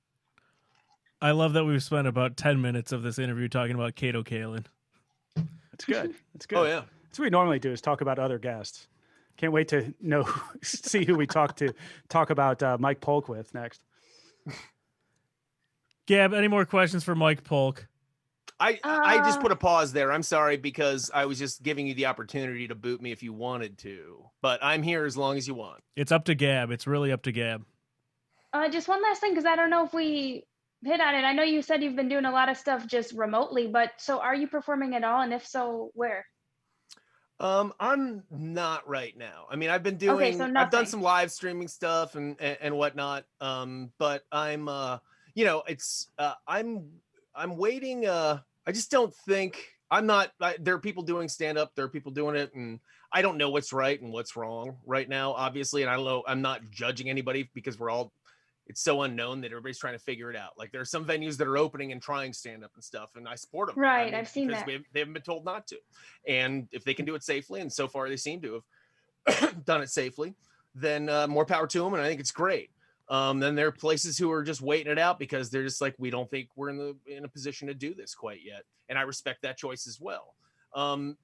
I love that we've spent about 10 minutes of this interview talking about Kato Kalin. It's good. It's good. Oh yeah. That's what we normally do, is talk about other guests. Can't wait to see who we talk about Mike Polk with next. Gab, any more questions for Mike Polk? I just put a pause there. I'm sorry, because I was just giving you the opportunity to boot me if you wanted to, but I'm here as long as you want. It's up to Gab. It's really up to Gab. Just one last thing, because I don't know if we hit on it. I know you said you've been doing a lot of stuff just remotely, but so are you performing at all? And if so, where? I'm not right now. I mean, I've been doing, I've done some live streaming stuff and whatnot. But I'm, I'm waiting. I just don't think there are people doing stand up, there are people doing it, and I don't know what's right and what's wrong right now, obviously. And I'm not judging anybody, because it's so unknown that everybody's trying to figure it out. Like, there are some venues that are opening and trying stand-up and stuff, and I support them. Right, I've seen that. They haven't been told not to. And if they can do it safely, and so far they seem to have done it safely, then more power to them, and I think it's great. Then there are places who are just waiting it out because they're just like, we don't think we're in a position to do this quite yet. And I respect that choice as well.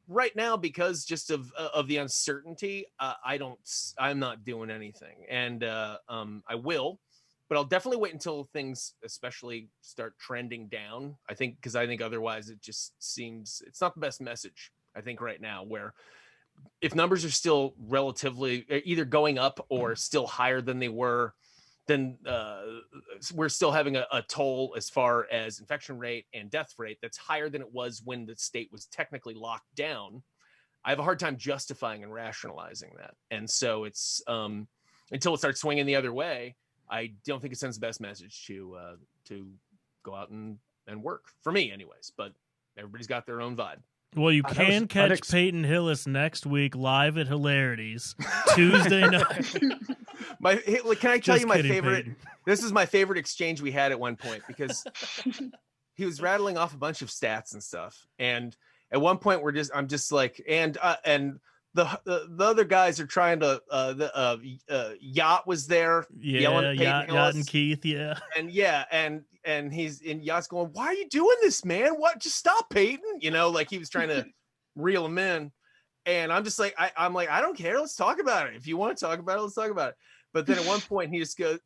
Right now, because just of the uncertainty, I'm not doing anything, and I will. But I'll definitely wait until things especially start trending down. Because I think otherwise it just seems it's not the best message, I think, right now, where if numbers are still relatively either going up or still higher than they were, then we're still having a toll as far as infection rate and death rate that's higher than it was when the state was technically locked down. I have a hard time justifying and rationalizing that. And so it's until it starts swinging the other way, I don't think it sends the best message to go out and work, for me anyways, but everybody's got their own vibe. Well, you can catch Peyton Hillis next week live at Hilarities Tuesday night. Can I tell you my favorite? Peyton. This is my favorite exchange we had at one point, because he was rattling off a bunch of stats and stuff, and at one point I'm just like, and the other guys are trying to Yacht was there, yelling at Peyton Hillis. Yacht and Keith, and he's in Yacht's going, why are you doing this, man? What? Just stop, Peyton. Like he was trying to reel him in, and I'm just like, I'm like, I don't care. Let's talk about it. If you want to talk about it, let's talk about it. But then at one point he just goes,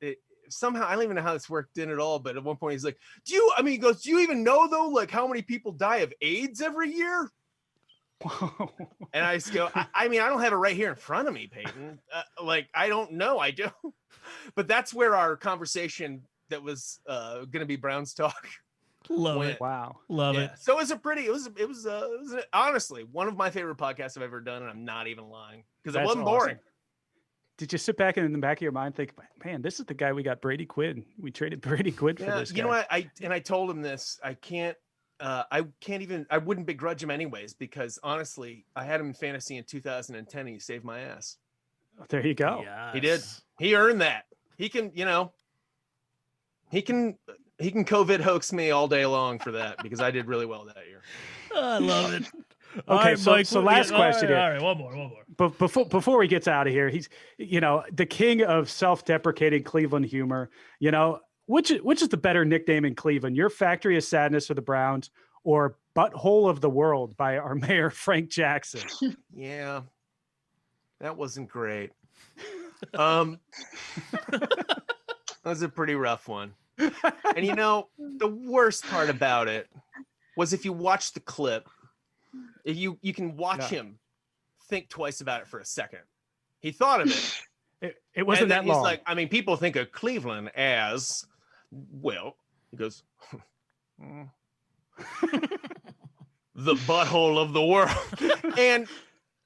somehow I don't even know how this worked in at all. But at one point he's like, do you even know though, like how many people die of AIDS every year? And I just go, I don't have it right here in front of me, Peyton. I don't know. I don't. But that's where our conversation that was going to be Browns talk. Love it. Wow. Love it. So it was honestly one of my favorite podcasts I've ever done. And I'm not even lying, because it wasn't boring. Did you sit back and in the back of your mind think, man, this is the guy we got Brady Quinn. We traded Brady Quinn for this guy. You know what? I told him this. I wouldn't begrudge him anyways, because honestly, I had him in fantasy in 2010 and he saved my ass. There you go. Yes. He did. He earned that. He can COVID hoax me all day long for that, because I did really well that year. I love it. Okay, right, Mike, so last question here. All right, one more. But before he gets out of here, he's the king of self-deprecating Cleveland humor. Which is the better nickname in Cleveland? Your Factory of Sadness for the Browns, or Butthole of the World by our mayor Frank Jackson? Yeah, that wasn't great. That was a pretty rough one. And the worst part about it was if you watch the clip, you can watch him think twice about it for a second. He thought of it. It wasn't that long. He's like, I mean, people think of Cleveland as, well, he goes, the butthole of the world. And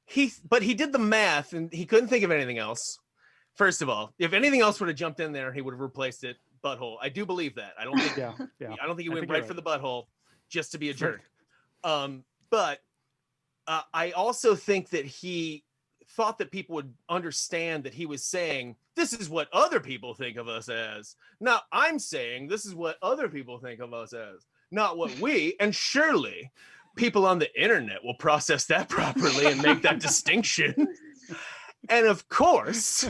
he did the math and he couldn't think of anything else. First of all, if anything else would have jumped in there, he would have replaced it butthole. I do believe that. I don't think I don't think he went right for the butthole just to be a jerk. But I also think that he thought that people would understand that he was saying, this is what other people think of us as. Now I'm saying this is what other people think of us as, not what we, and surely people on the internet will process that properly and make that distinction. And of course,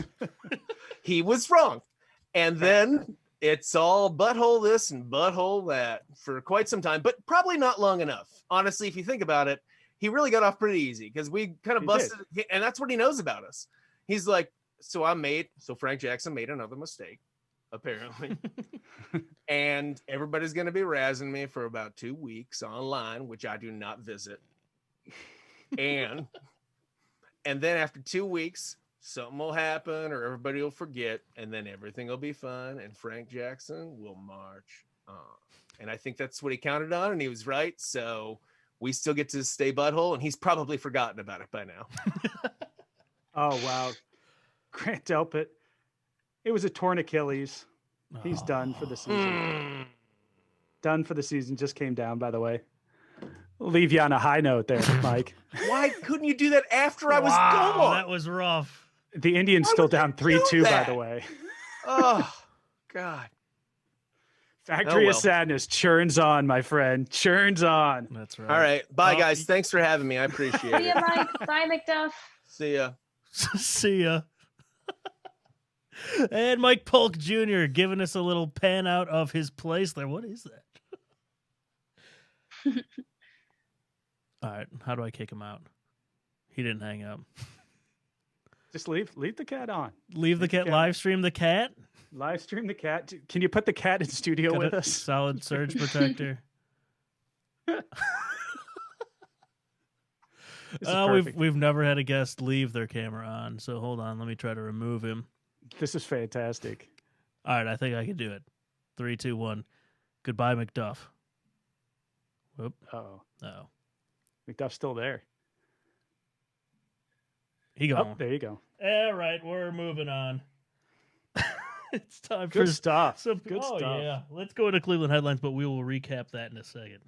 he was wrong. And then it's all butthole this and butthole that for quite some time, but probably not long enough. Honestly, if you think about it, he really got off pretty easy because we kind of busted, and that's what he knows about us. He's like, so Frank Jackson made another mistake, apparently. And everybody's going to be razzing me for about 2 weeks online, which I do not visit. And then after 2 weeks, something will happen or everybody will forget, and then everything will be fine, and Frank Jackson will march on. And I think that's what he counted on, and he was right. So we still get to stay butthole, and he's probably forgotten about it by now. Oh, wow. Grant Delpit. It was a torn Achilles. He's done for the season. Done for the season. Just came down, by the way. Leave you on a high note there, Mike. Why couldn't you do that after I was gone? That was rough. The Indians still down 3-2, by the way. Oh, God. Factory of Sadness churns on, my friend. Churns on. That's right. All right. Bye, guys. Thanks for having me. I appreciate See it. ya, Mike. Bye, McDuff. See ya. See ya. And Mike Polk Jr. giving us a little pan out of his place there. What is that? All right. How do I kick him out? He didn't hang up. Just leave the cat on. Leave the cat. Live stream the cat. Live stream the cat. Can you put the cat in studio with us? Solid surge protector. We've never had a guest leave their camera on, so hold on. Let me try to remove him. This is fantastic. All right, I think I can do it. 3, 2, 1. Goodbye, McDuff. Whoop. Oh, McDuff's still there. He gone. Oh, there you go. All right, we're moving on. It's time Good for stuff. Good stuff. Yeah, let's go into Cleveland headlines, but we will recap that in a second.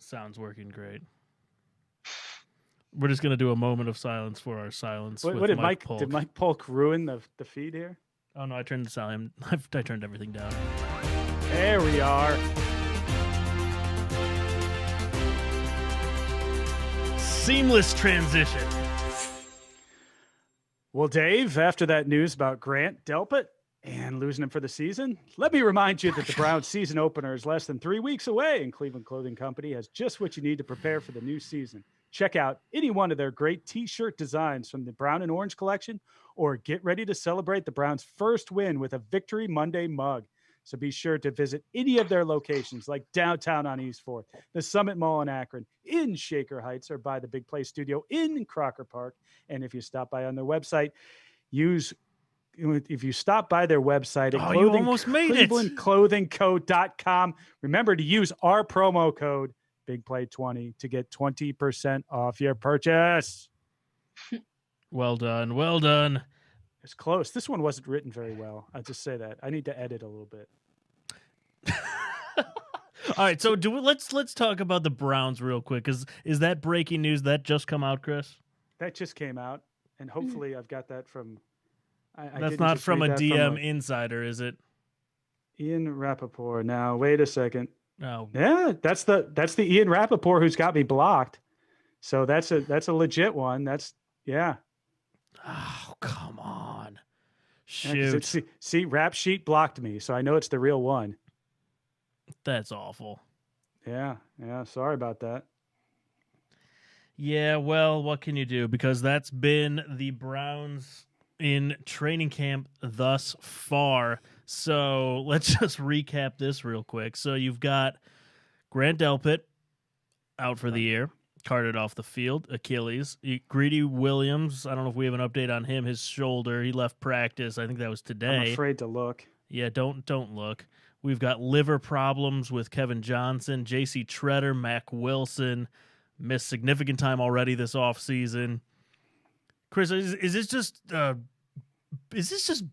Sounds working great. We're just going to do a moment of silence for our silence. What with did Mike Polk. Did Mike Polk ruin the feed here? Oh no, I turned the sound. I turned everything down. There we are. Seamless transition. Well, Dave, after that news about Grant Delpit and losing him for the season, let me remind you that the Browns season opener is less than 3 weeks away, and Cleveland Clothing Company has just what you need to prepare for the new season. Check out any one of their great T-shirt designs from the Brown and Orange collection, or get ready to celebrate the Browns' first win with a Victory Monday mug. So be sure to visit any of their locations like downtown on East 4th, the Summit Mall in Akron, in Shaker Heights, or by the Big Play Studio in Crocker Park. And if you stop by on their website, if you stop by their website at you almost made it. clevelandclothingco.com, remember to use our promo code BigPlay20 to get 20% off your purchase. Well done. Well done. It's close. This one wasn't written very well. I'll just say that. I need to edit a little bit. All right, so let's talk about the Browns real quick. Is that breaking news that just come out, Chris? That just came out, and hopefully I've got that from. That's not from a DM insider, is it? Ian Rappaport. Now wait a second. No. Yeah, that's the Ian Rappaport who's got me blocked. So that's a legit one. Yeah. Oh, come on. Yeah, see, Rap Sheet blocked me, so I know it's the real one. That's awful. Yeah. Sorry about that. Yeah, well, what can you do? Because that's been the Browns in training camp thus far. So let's just recap this real quick. So you've got Grant Delpit out for the year, carted off the field, Achilles. Greedy Williams, I don't know if we have an update on him, his shoulder. He left practice. I think that was today. I'm afraid to look. Yeah, don't look. We've got liver problems with Kevin Johnson, J.C. Treader, Mac Wilson, missed significant time already this offseason. Chris, is this just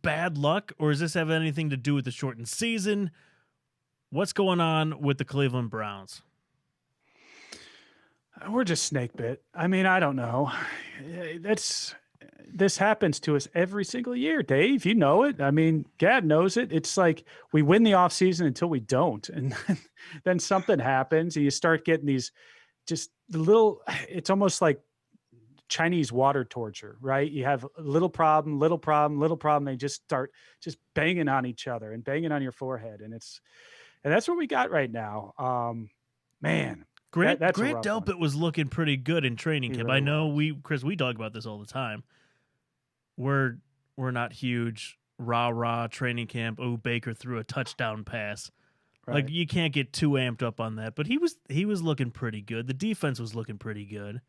bad luck, or does this have anything to do with the shortened season? What's going on with the Cleveland Browns? We're just snake bit. I mean, I don't know. This happens to us every single year, Dave. You know it. I mean, Gab knows it. It's like we win the offseason until we don't. And then something happens and you start getting these just little, it's almost like Chinese water torture, right? You have a little problem. They just start just banging on each other and banging on your forehead. And that's what we got right now. Man. Grant Delpit was looking pretty good in training camp. Really I know we talk about this all the time. We're not huge rah training camp. Oh, Baker threw a touchdown pass. Right. Like you can't get too amped up on that. But he was looking pretty good. The defense was looking pretty good.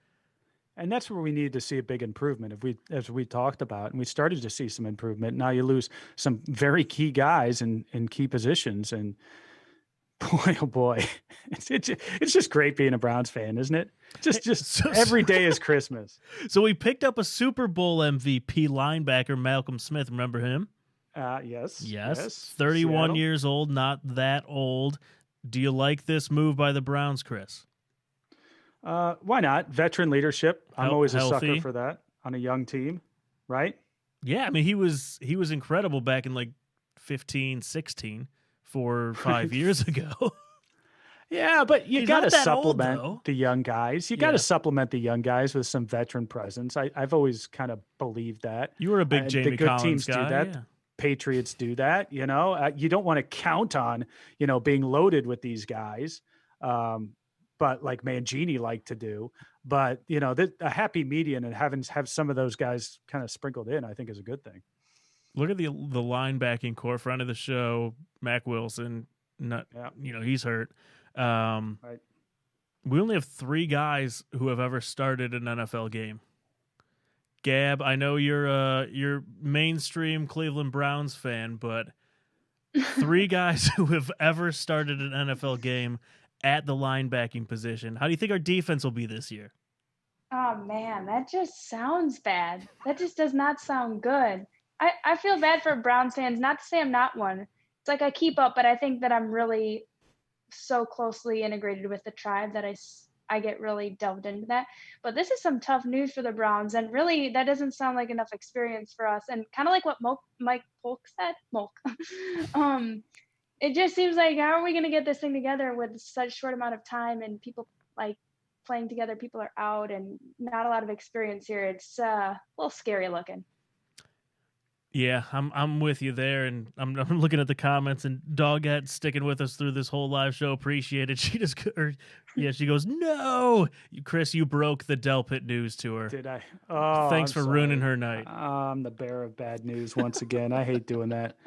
And that's where we needed to see a big improvement. As we talked about, and we started to see some improvement. Now you lose some very key guys in key positions, and boy, oh boy, it's just great being a Browns fan, isn't it? Just every day is Christmas. So we picked up a Super Bowl MVP linebacker, Malcolm Smith. Remember him? Yes. 31 Seattle. years old, not that old. Do you like this move by the Browns, Chris? Why not? Veteran leadership. I'm always a Healthy. sucker for that on a young team, right? Yeah, I mean he was incredible back in like 15, 16, 4 or 5 years ago. Yeah, but you got to supplement the young guys. You got to supplement the young guys with some veteran presence. I've always kind of believed that. You were a big Jamie the good Collins teams guy. do that. Yeah. Patriots do that. You don't want to count on being loaded with these guys, but like Mangini liked to do. But a happy median and have some of those guys kind of sprinkled in, I think, is a good thing. Look at the linebacking core, front of the show, Mac Wilson. He's hurt. Right. We only have 3 guys who have ever started an NFL game. Gab, I know you're mainstream Cleveland Browns fan, but 3 guys who have ever started an NFL game at the linebacking position. How do you think our defense will be this year? Oh man, that just sounds bad. That just does not sound good. I feel bad for Browns fans. Not to say I'm not one. It's like I keep up, but I think that I'm really so closely integrated with the tribe that I get really delved into that. But this is some tough news for the Browns, and really that doesn't sound like enough experience for us. And kind of like what Mike Polk said, it just seems like, how are we going to get this thing together with such short amount of time and people like playing together? People are out and not a lot of experience here. It's a little scary looking. Yeah, I'm with you there, and I'm looking at the comments, and Dogette sticking with us through this whole live show. Appreciate it. She she goes, no, Chris, you broke the Delpit news to her. Did I? Oh, thanks for ruining her night. I'm the bearer of bad news once again. I hate doing that.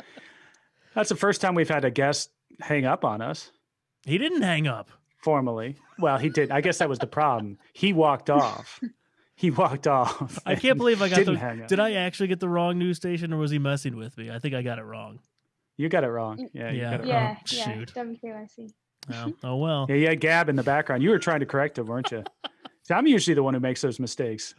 That's the first time we've had a guest hang up on us. He didn't hang up Formally. Well, he did. I guess that was the problem. He walked off. I can't believe I got hang up. Did I actually get the wrong news station, or was he messing with me? I think I got it wrong. You got it wrong. Yeah, you got it wrong. Yeah, Shoot. WKYC. Oh well. Yeah, you had Gab in the background. You were trying to correct him, weren't you? So I'm usually the one who makes those mistakes.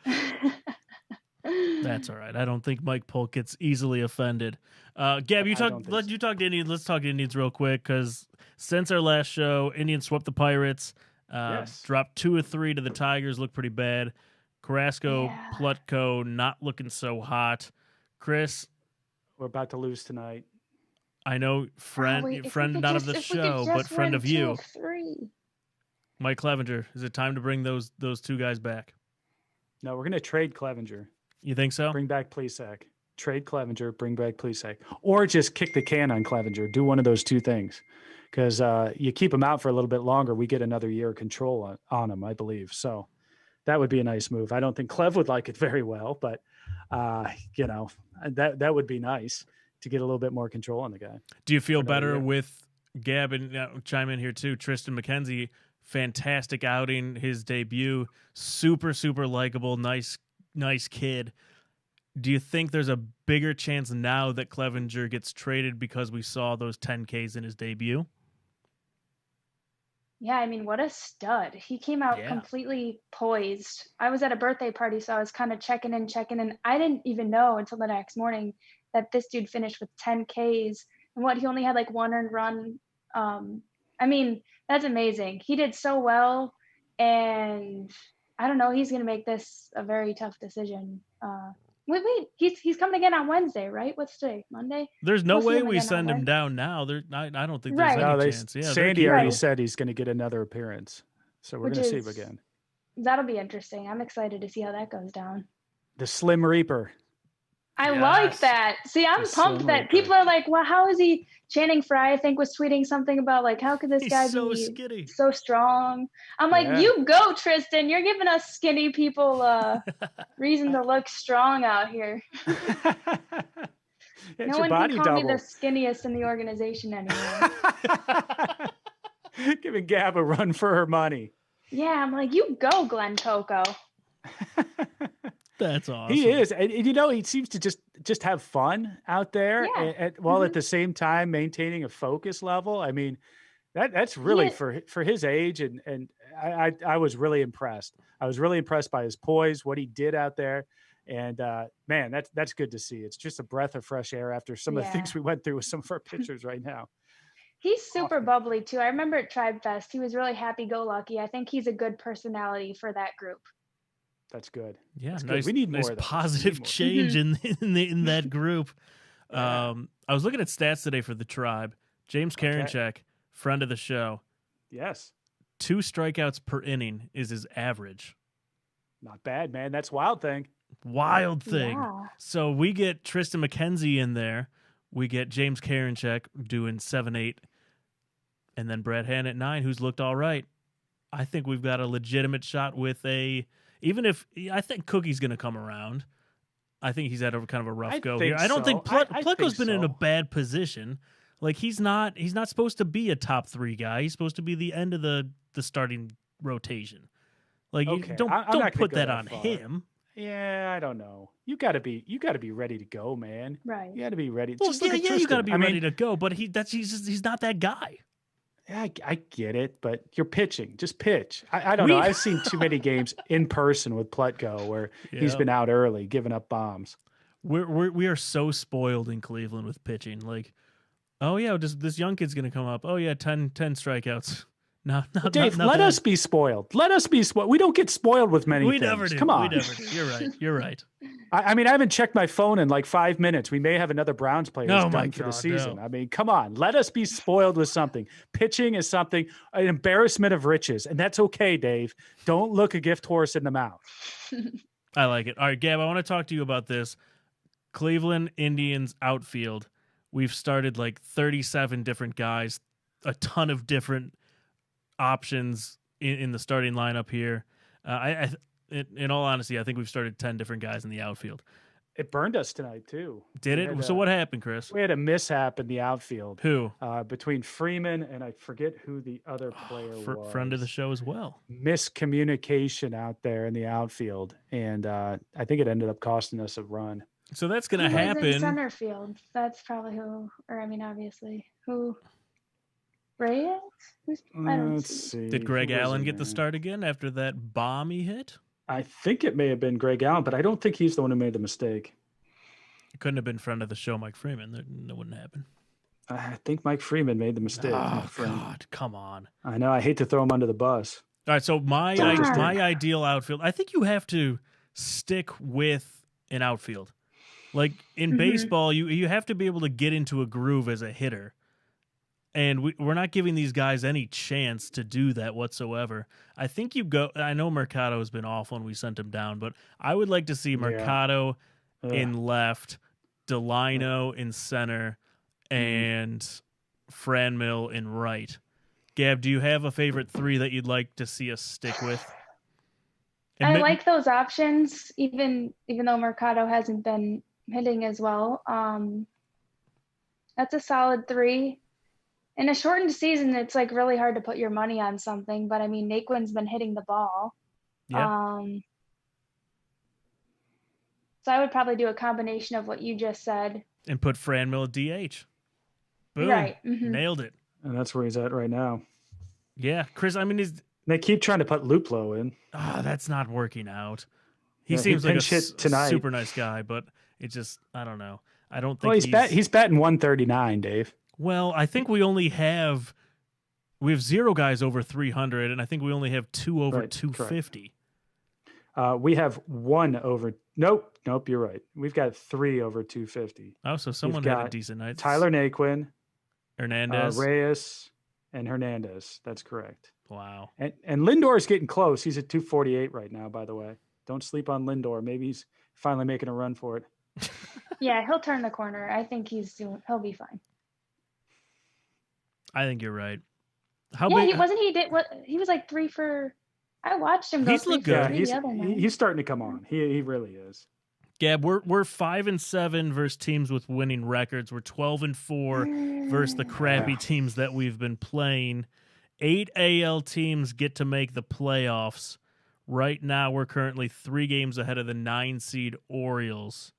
That's all right. I don't think Mike Polk gets easily offended. Gab, you talk to Indians. Let's talk Indians real quick, because since our last show, Indians swept the Pirates. Yes. Dropped 2 or 3 to the Tigers. Looked pretty bad. Carrasco, Plutko, not looking so hot. Chris, we're about to lose tonight. I know, friend not of the show, but friend of you. Mike Clevenger, is it time to bring those 2 guys back? No, we're going to trade Clevenger. You think so? Bring back Plesac. trade Clevenger, bring back Plesac, or just kick the can on Clevenger. Do one of those two things, because you keep him out for a little bit longer, we get another year of control on him, I believe. So that would be a nice move. I don't think Clev would like it very well, but that would be nice to get a little bit more control on the guy. Do you feel better with Gab, and chime in here too, Tristan McKenzie? Fantastic outing, his debut, super likable, nice kid. Do you think there's a bigger chance now that Clevenger gets traded because we saw those 10Ks in his debut? Yeah, I mean, what a stud. He came out completely poised. I was at a birthday party, so I was kind of checking in. I didn't even know until the next morning that this dude finished with 10 Ks, and he only had like one earned run. I mean, that's amazing. He did so well, and I don't know, he's going to make this a very tough decision. Wait, he's coming again on Wednesday, right? What's today? Monday? There's no way we send him down now. I don't think there's any chance. Yeah, Sandy already said he's going to get another appearance, so we're going to see him again. That'll be interesting. I'm excited to see how that goes down. The Slim Reaper. I like that. See, I'm pumped that people are like, well, how is he? Channing Frye, I think, was tweeting something about like, how could this guy be skinny, so strong? I'm like, you go, Tristan. You're giving us skinny people reason to look strong out here. No one can call me the skinniest in the organization anymore. Giving Gab a run for her money. Yeah, I'm like, you go, Glenn Coco. That's awesome. He is, and he seems to just have fun out there, while at the same time maintaining a focus level. I mean, that's really for his age, and I was really impressed. I was really impressed by his poise, what he did out there, and man, that's good to see. It's just a breath of fresh air after some of the things we went through with some of our pitchers right now. He's super bubbly too. I remember at Tribe Fest, he was really happy-go-lucky. I think he's a good personality for that group. That's good. Yeah, that's nice. Good. We need nice more of positive change in that group. I was looking at stats today for the Tribe. James Karinchak, friend of the show. Yes. 2 strikeouts per inning is his average. Not bad, man. That's Wild Thing. Yeah. So we get Tristan McKenzie in there. We get James Karinchak doing 7-8, and then Brad Hand at 9, who's looked all right. I think we've got a legitimate shot with even if I think Cookie's going to come around. I think he's had kind of a rough go here. I don't think Pleko's been in a bad position. Like he's not supposed to be a top 3 guy. He's supposed to be the end of the starting rotation. Like don't put that on him. Yeah, I don't know. You got to be ready to go, man. Right. You got to be ready. Well, you got to be ready to go, but he's not that guy. Yeah, I get it, but you're pitching. Just pitch. I don't know. I've seen too many games in person with Plutko where he's been out early, giving up bombs. We are so spoiled in Cleveland with pitching. Like, oh yeah, this young kid's gonna come up. Oh yeah, 10 strikeouts. No, Dave, let us be spoiled. Let us be spoiled. We don't get spoiled with many things. Never do. Come on. We never do. You're right. I mean, I haven't checked my phone in like 5 minutes. We may have another Browns player done for the season. No. I mean, come on. Let us be spoiled with something. Pitching is something, an embarrassment of riches. And that's okay, Dave. Don't look a gift horse in the mouth. I like it. All right, Gab, I want to talk to you about this. Cleveland Indians outfield. We've started like 37 different guys, a ton of different options in the starting lineup here. In all honesty, I think we've started 10 different guys in the outfield. It burned us tonight, too. Did it? So what happened, Chris? We had a mishap in the outfield. Who? Between Freeman and I forget who the other player was. Friend of the show as well. Miscommunication out there in the outfield. And I think it ended up costing us a run. So that's going to happen. In center field. That's probably obviously who. Reyes? Let's see. Did Greg Allen get the start again after that bomb he hit? I think it may have been Greg Allen, but I don't think he's the one who made the mistake. It couldn't have been friend of the show, Mike Freeman. That wouldn't happen. I think Mike Freeman made the mistake. Oh, God, come on. I know. I hate to throw him under the bus. All right, so my ideal outfield, I think you have to stick with an outfield. Like in baseball, you have to be able to get into a groove as a hitter. And we're not giving these guys any chance to do that whatsoever. I think you go. I know Mercado has been awful and we sent him down, but I would like to see Mercado in left, Delino in center, and Franmil in right. Gab, do you have a favorite three that you'd like to see us stick with? And I like those options, even though Mercado hasn't been hitting as well. That's a solid 3. In a shortened season, it's like really hard to put your money on something, but I mean, Naquin's been hitting the ball. Yeah. So I would probably do a combination of what you just said. And put Franmil at DH. Boom. Right. Mm-hmm. Nailed it. And that's where he's at right now. Yeah. Chris, I mean, They keep trying to put Luplo in. that's not working out. He Yeah, seems he like a pinch hit tonight. super nice guy, but it just, I don't know. I don't think Well, he's batting 139, Dave. Well, I think we have 0 guys over 300, and I think we only have 2 over Right, 250. We have 1 over. Nope. You're right. We've got 3 over 250. Oh, so someone We've had a got decent night. Tyler Naquin, Hernandez. Reyes, and Hernandez. That's correct. Wow. And Lindor's getting close. He's at 248 right now, by the way. Don't sleep on Lindor. Maybe he's finally making a run for it. Yeah, he'll turn the corner. I think he'll be fine. I think you're right. He was like 3 for. I watched him go. He's 3 looked for good. 3 the other night. He's starting to come on. He really is. Gab, we're 5-7 versus teams with winning records. We're 12-4 versus the crappy teams that we've been playing. 8 AL teams get to make the playoffs. Right now, we're currently 3 games ahead of the 9 seed Orioles.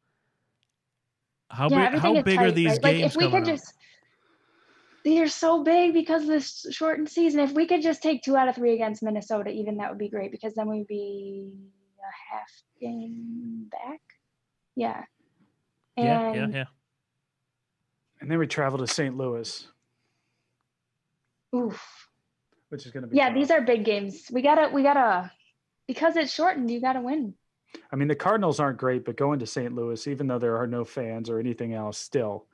How big are these games Like if we coming could up? they're so big because of this shortened season. If we could just take 2 out of 3 against Minnesota, even that would be great because then we'd be a half game back. Yeah. And Yeah. And then we travel to St. Louis, oof. which is going to be Yeah, tough. these are big games. We gotta because it's shortened, you gotta win. I mean, the Cardinals aren't great, but going to St. Louis, even though there are no fans or anything else, still,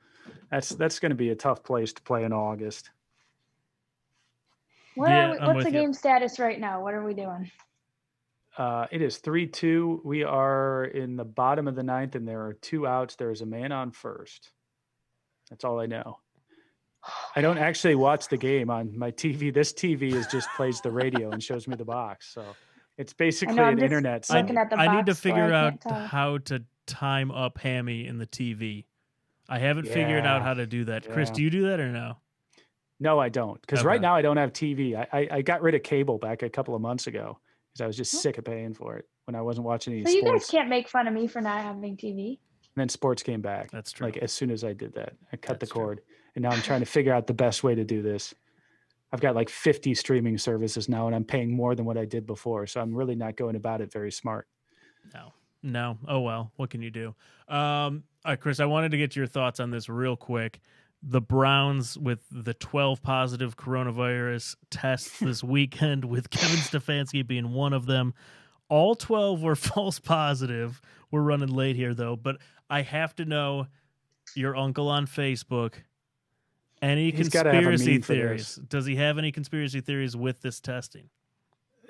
that's going to be a tough place to play in August. What's the game status right now? What are we doing? It is 3-2. We are in the bottom of the 9th, and there are 2 outs. There is a man on first. That's all I know. I don't actually watch the game on my TV. This TV just plays the radio and shows me the box. So it's basically an internet site. I need to figure out how to time up Hammy in the TV. I haven't figured out how to do that. Chris, do you do that or no? No, I don't. Because right now I don't have TV. I got rid of cable back a couple of months ago because I was just sick of paying for it when I wasn't watching any So sports. you guys can't make fun of me for not having TV. And then sports came back. That's true. Like as soon as I did that, I cut the cord. And now I'm trying to figure out the best way to do this. I've got like 50 streaming services now, and I'm paying more than what I did before. So I'm really not going about it very smart. No. Oh, well, what can you do? All right, Chris, I wanted to get your thoughts on this real quick. The Browns with the 12 positive coronavirus tests this weekend, with Kevin Stefanski being one of them. All 12 were false positive. We're running late here, though, but I have to know your uncle on Facebook. Any conspiracy theories? Does he have any conspiracy theories with this testing?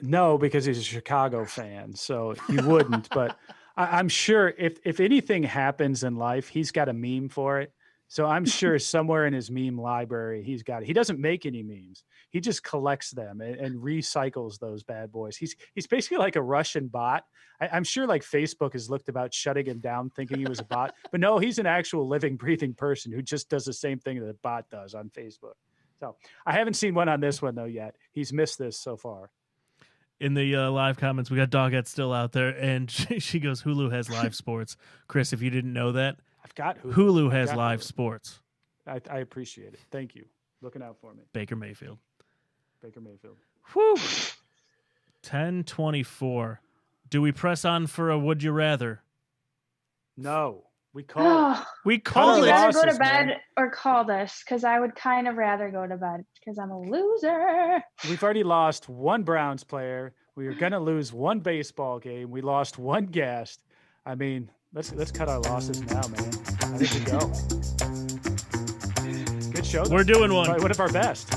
No, because he's a Chicago fan, so he wouldn't. But I'm sure if anything happens in life, he's got a meme for it. So I'm sure somewhere in his meme library, he's got it. He doesn't make any memes. He just collects them and recycles those bad boys. He's basically like a Russian bot. I'm sure like Facebook has looked about shutting him down, thinking he was a bot. But no, he's an actual living, breathing person who just does the same thing that a bot does on Facebook. So I haven't seen one on this one, though, yet. He's missed this so far. In the live comments, we got Doggett still out there, and she goes, Hulu has live sports. Chris, if you didn't know that, I've got Hulu. Hulu has live sports. I appreciate it. Thank you. Looking out for me. Baker Mayfield. Whew. 10:24. Do we press on for a would you rather? No. We call it. We call Would it. you rather go to bed or call this? Because I would kind of rather go to bed because I'm a loser. We've already lost one Browns player. We are going to lose one baseball game. We lost one guest. I mean, let's cut our losses now, man. I think we go. Good show. We're doing one. Probably one of our best.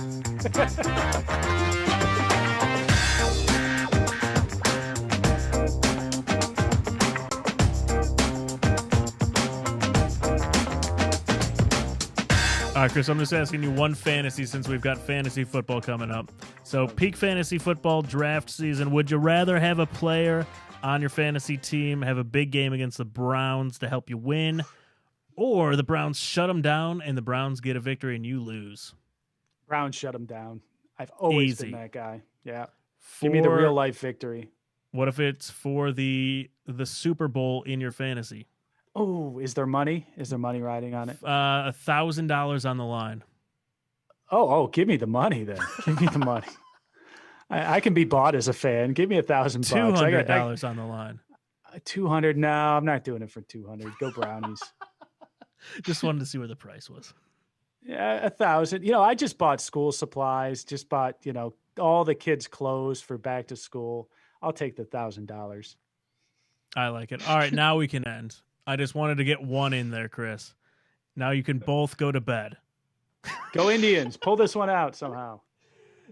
All right, Chris, I'm just asking you one fantasy since we've got fantasy football coming up. So, peak fantasy football draft season. Would you rather have a player on your fantasy team have a big game against the Browns to help you win, or the Browns shut them down and the Browns get a victory and you lose? Browns shut them down. I've always Easy. been that guy. Yeah. Give me the real life victory. What if it's for the Super Bowl in your fantasy? Oh, is there money? Is there money riding on it? $1,000 on the line. Oh, give me the money then. Give me the money. I can be bought as a fan. Give me $1,000. $200 on the line. 200. No, I'm not doing it for 200. Go Brownies. Just wanted to see where the price was. Yeah, 1,000. I just bought school supplies. Just bought, all the kids' clothes for back to school. I'll take the $1,000. I like it. All right, now we can end. I just wanted to get one in there, Chris. Now you can both go to bed. Go Indians. Pull this one out somehow.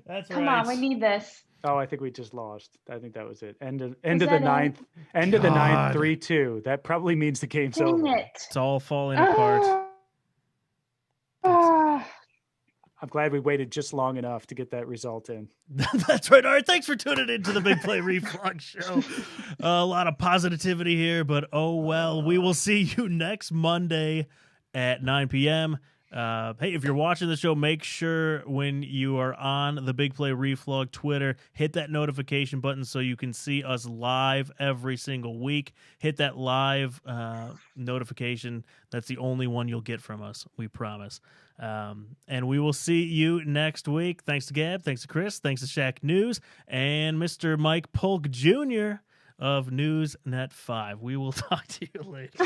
That's Come on, we need this. Oh, I think we just lost. I think that was it. End of the ninth. End of the ninth. 3-2. That probably means the game's Dang over. it. It's all falling apart. I'm glad we waited just long enough to get that result in. That's right. All right, thanks for tuning in to the Big Play Reflux Show. A lot of positivity here, but oh well. We will see you next Monday at 9 p.m. Hey, if you're watching the show, make sure when you are on the Big Play Reflux Twitter, hit that notification button so you can see us live every single week. Hit that live notification. That's the only one you'll get from us, we promise. And we will see you next week. Thanks to Gab, thanks to Chris, thanks to Shaq News, and Mr. Mike Polk Jr. of Newsnet 5. We will talk to you later.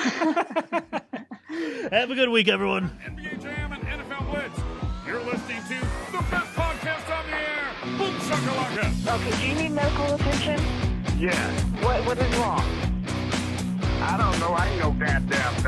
Have a good week, everyone. NBA Jam and NFL Blitz. You're listening to the best podcast on the air. Boom shakalaka. Okay, do you need medical attention? Yes. What is wrong? I don't know. I ain't no goddamn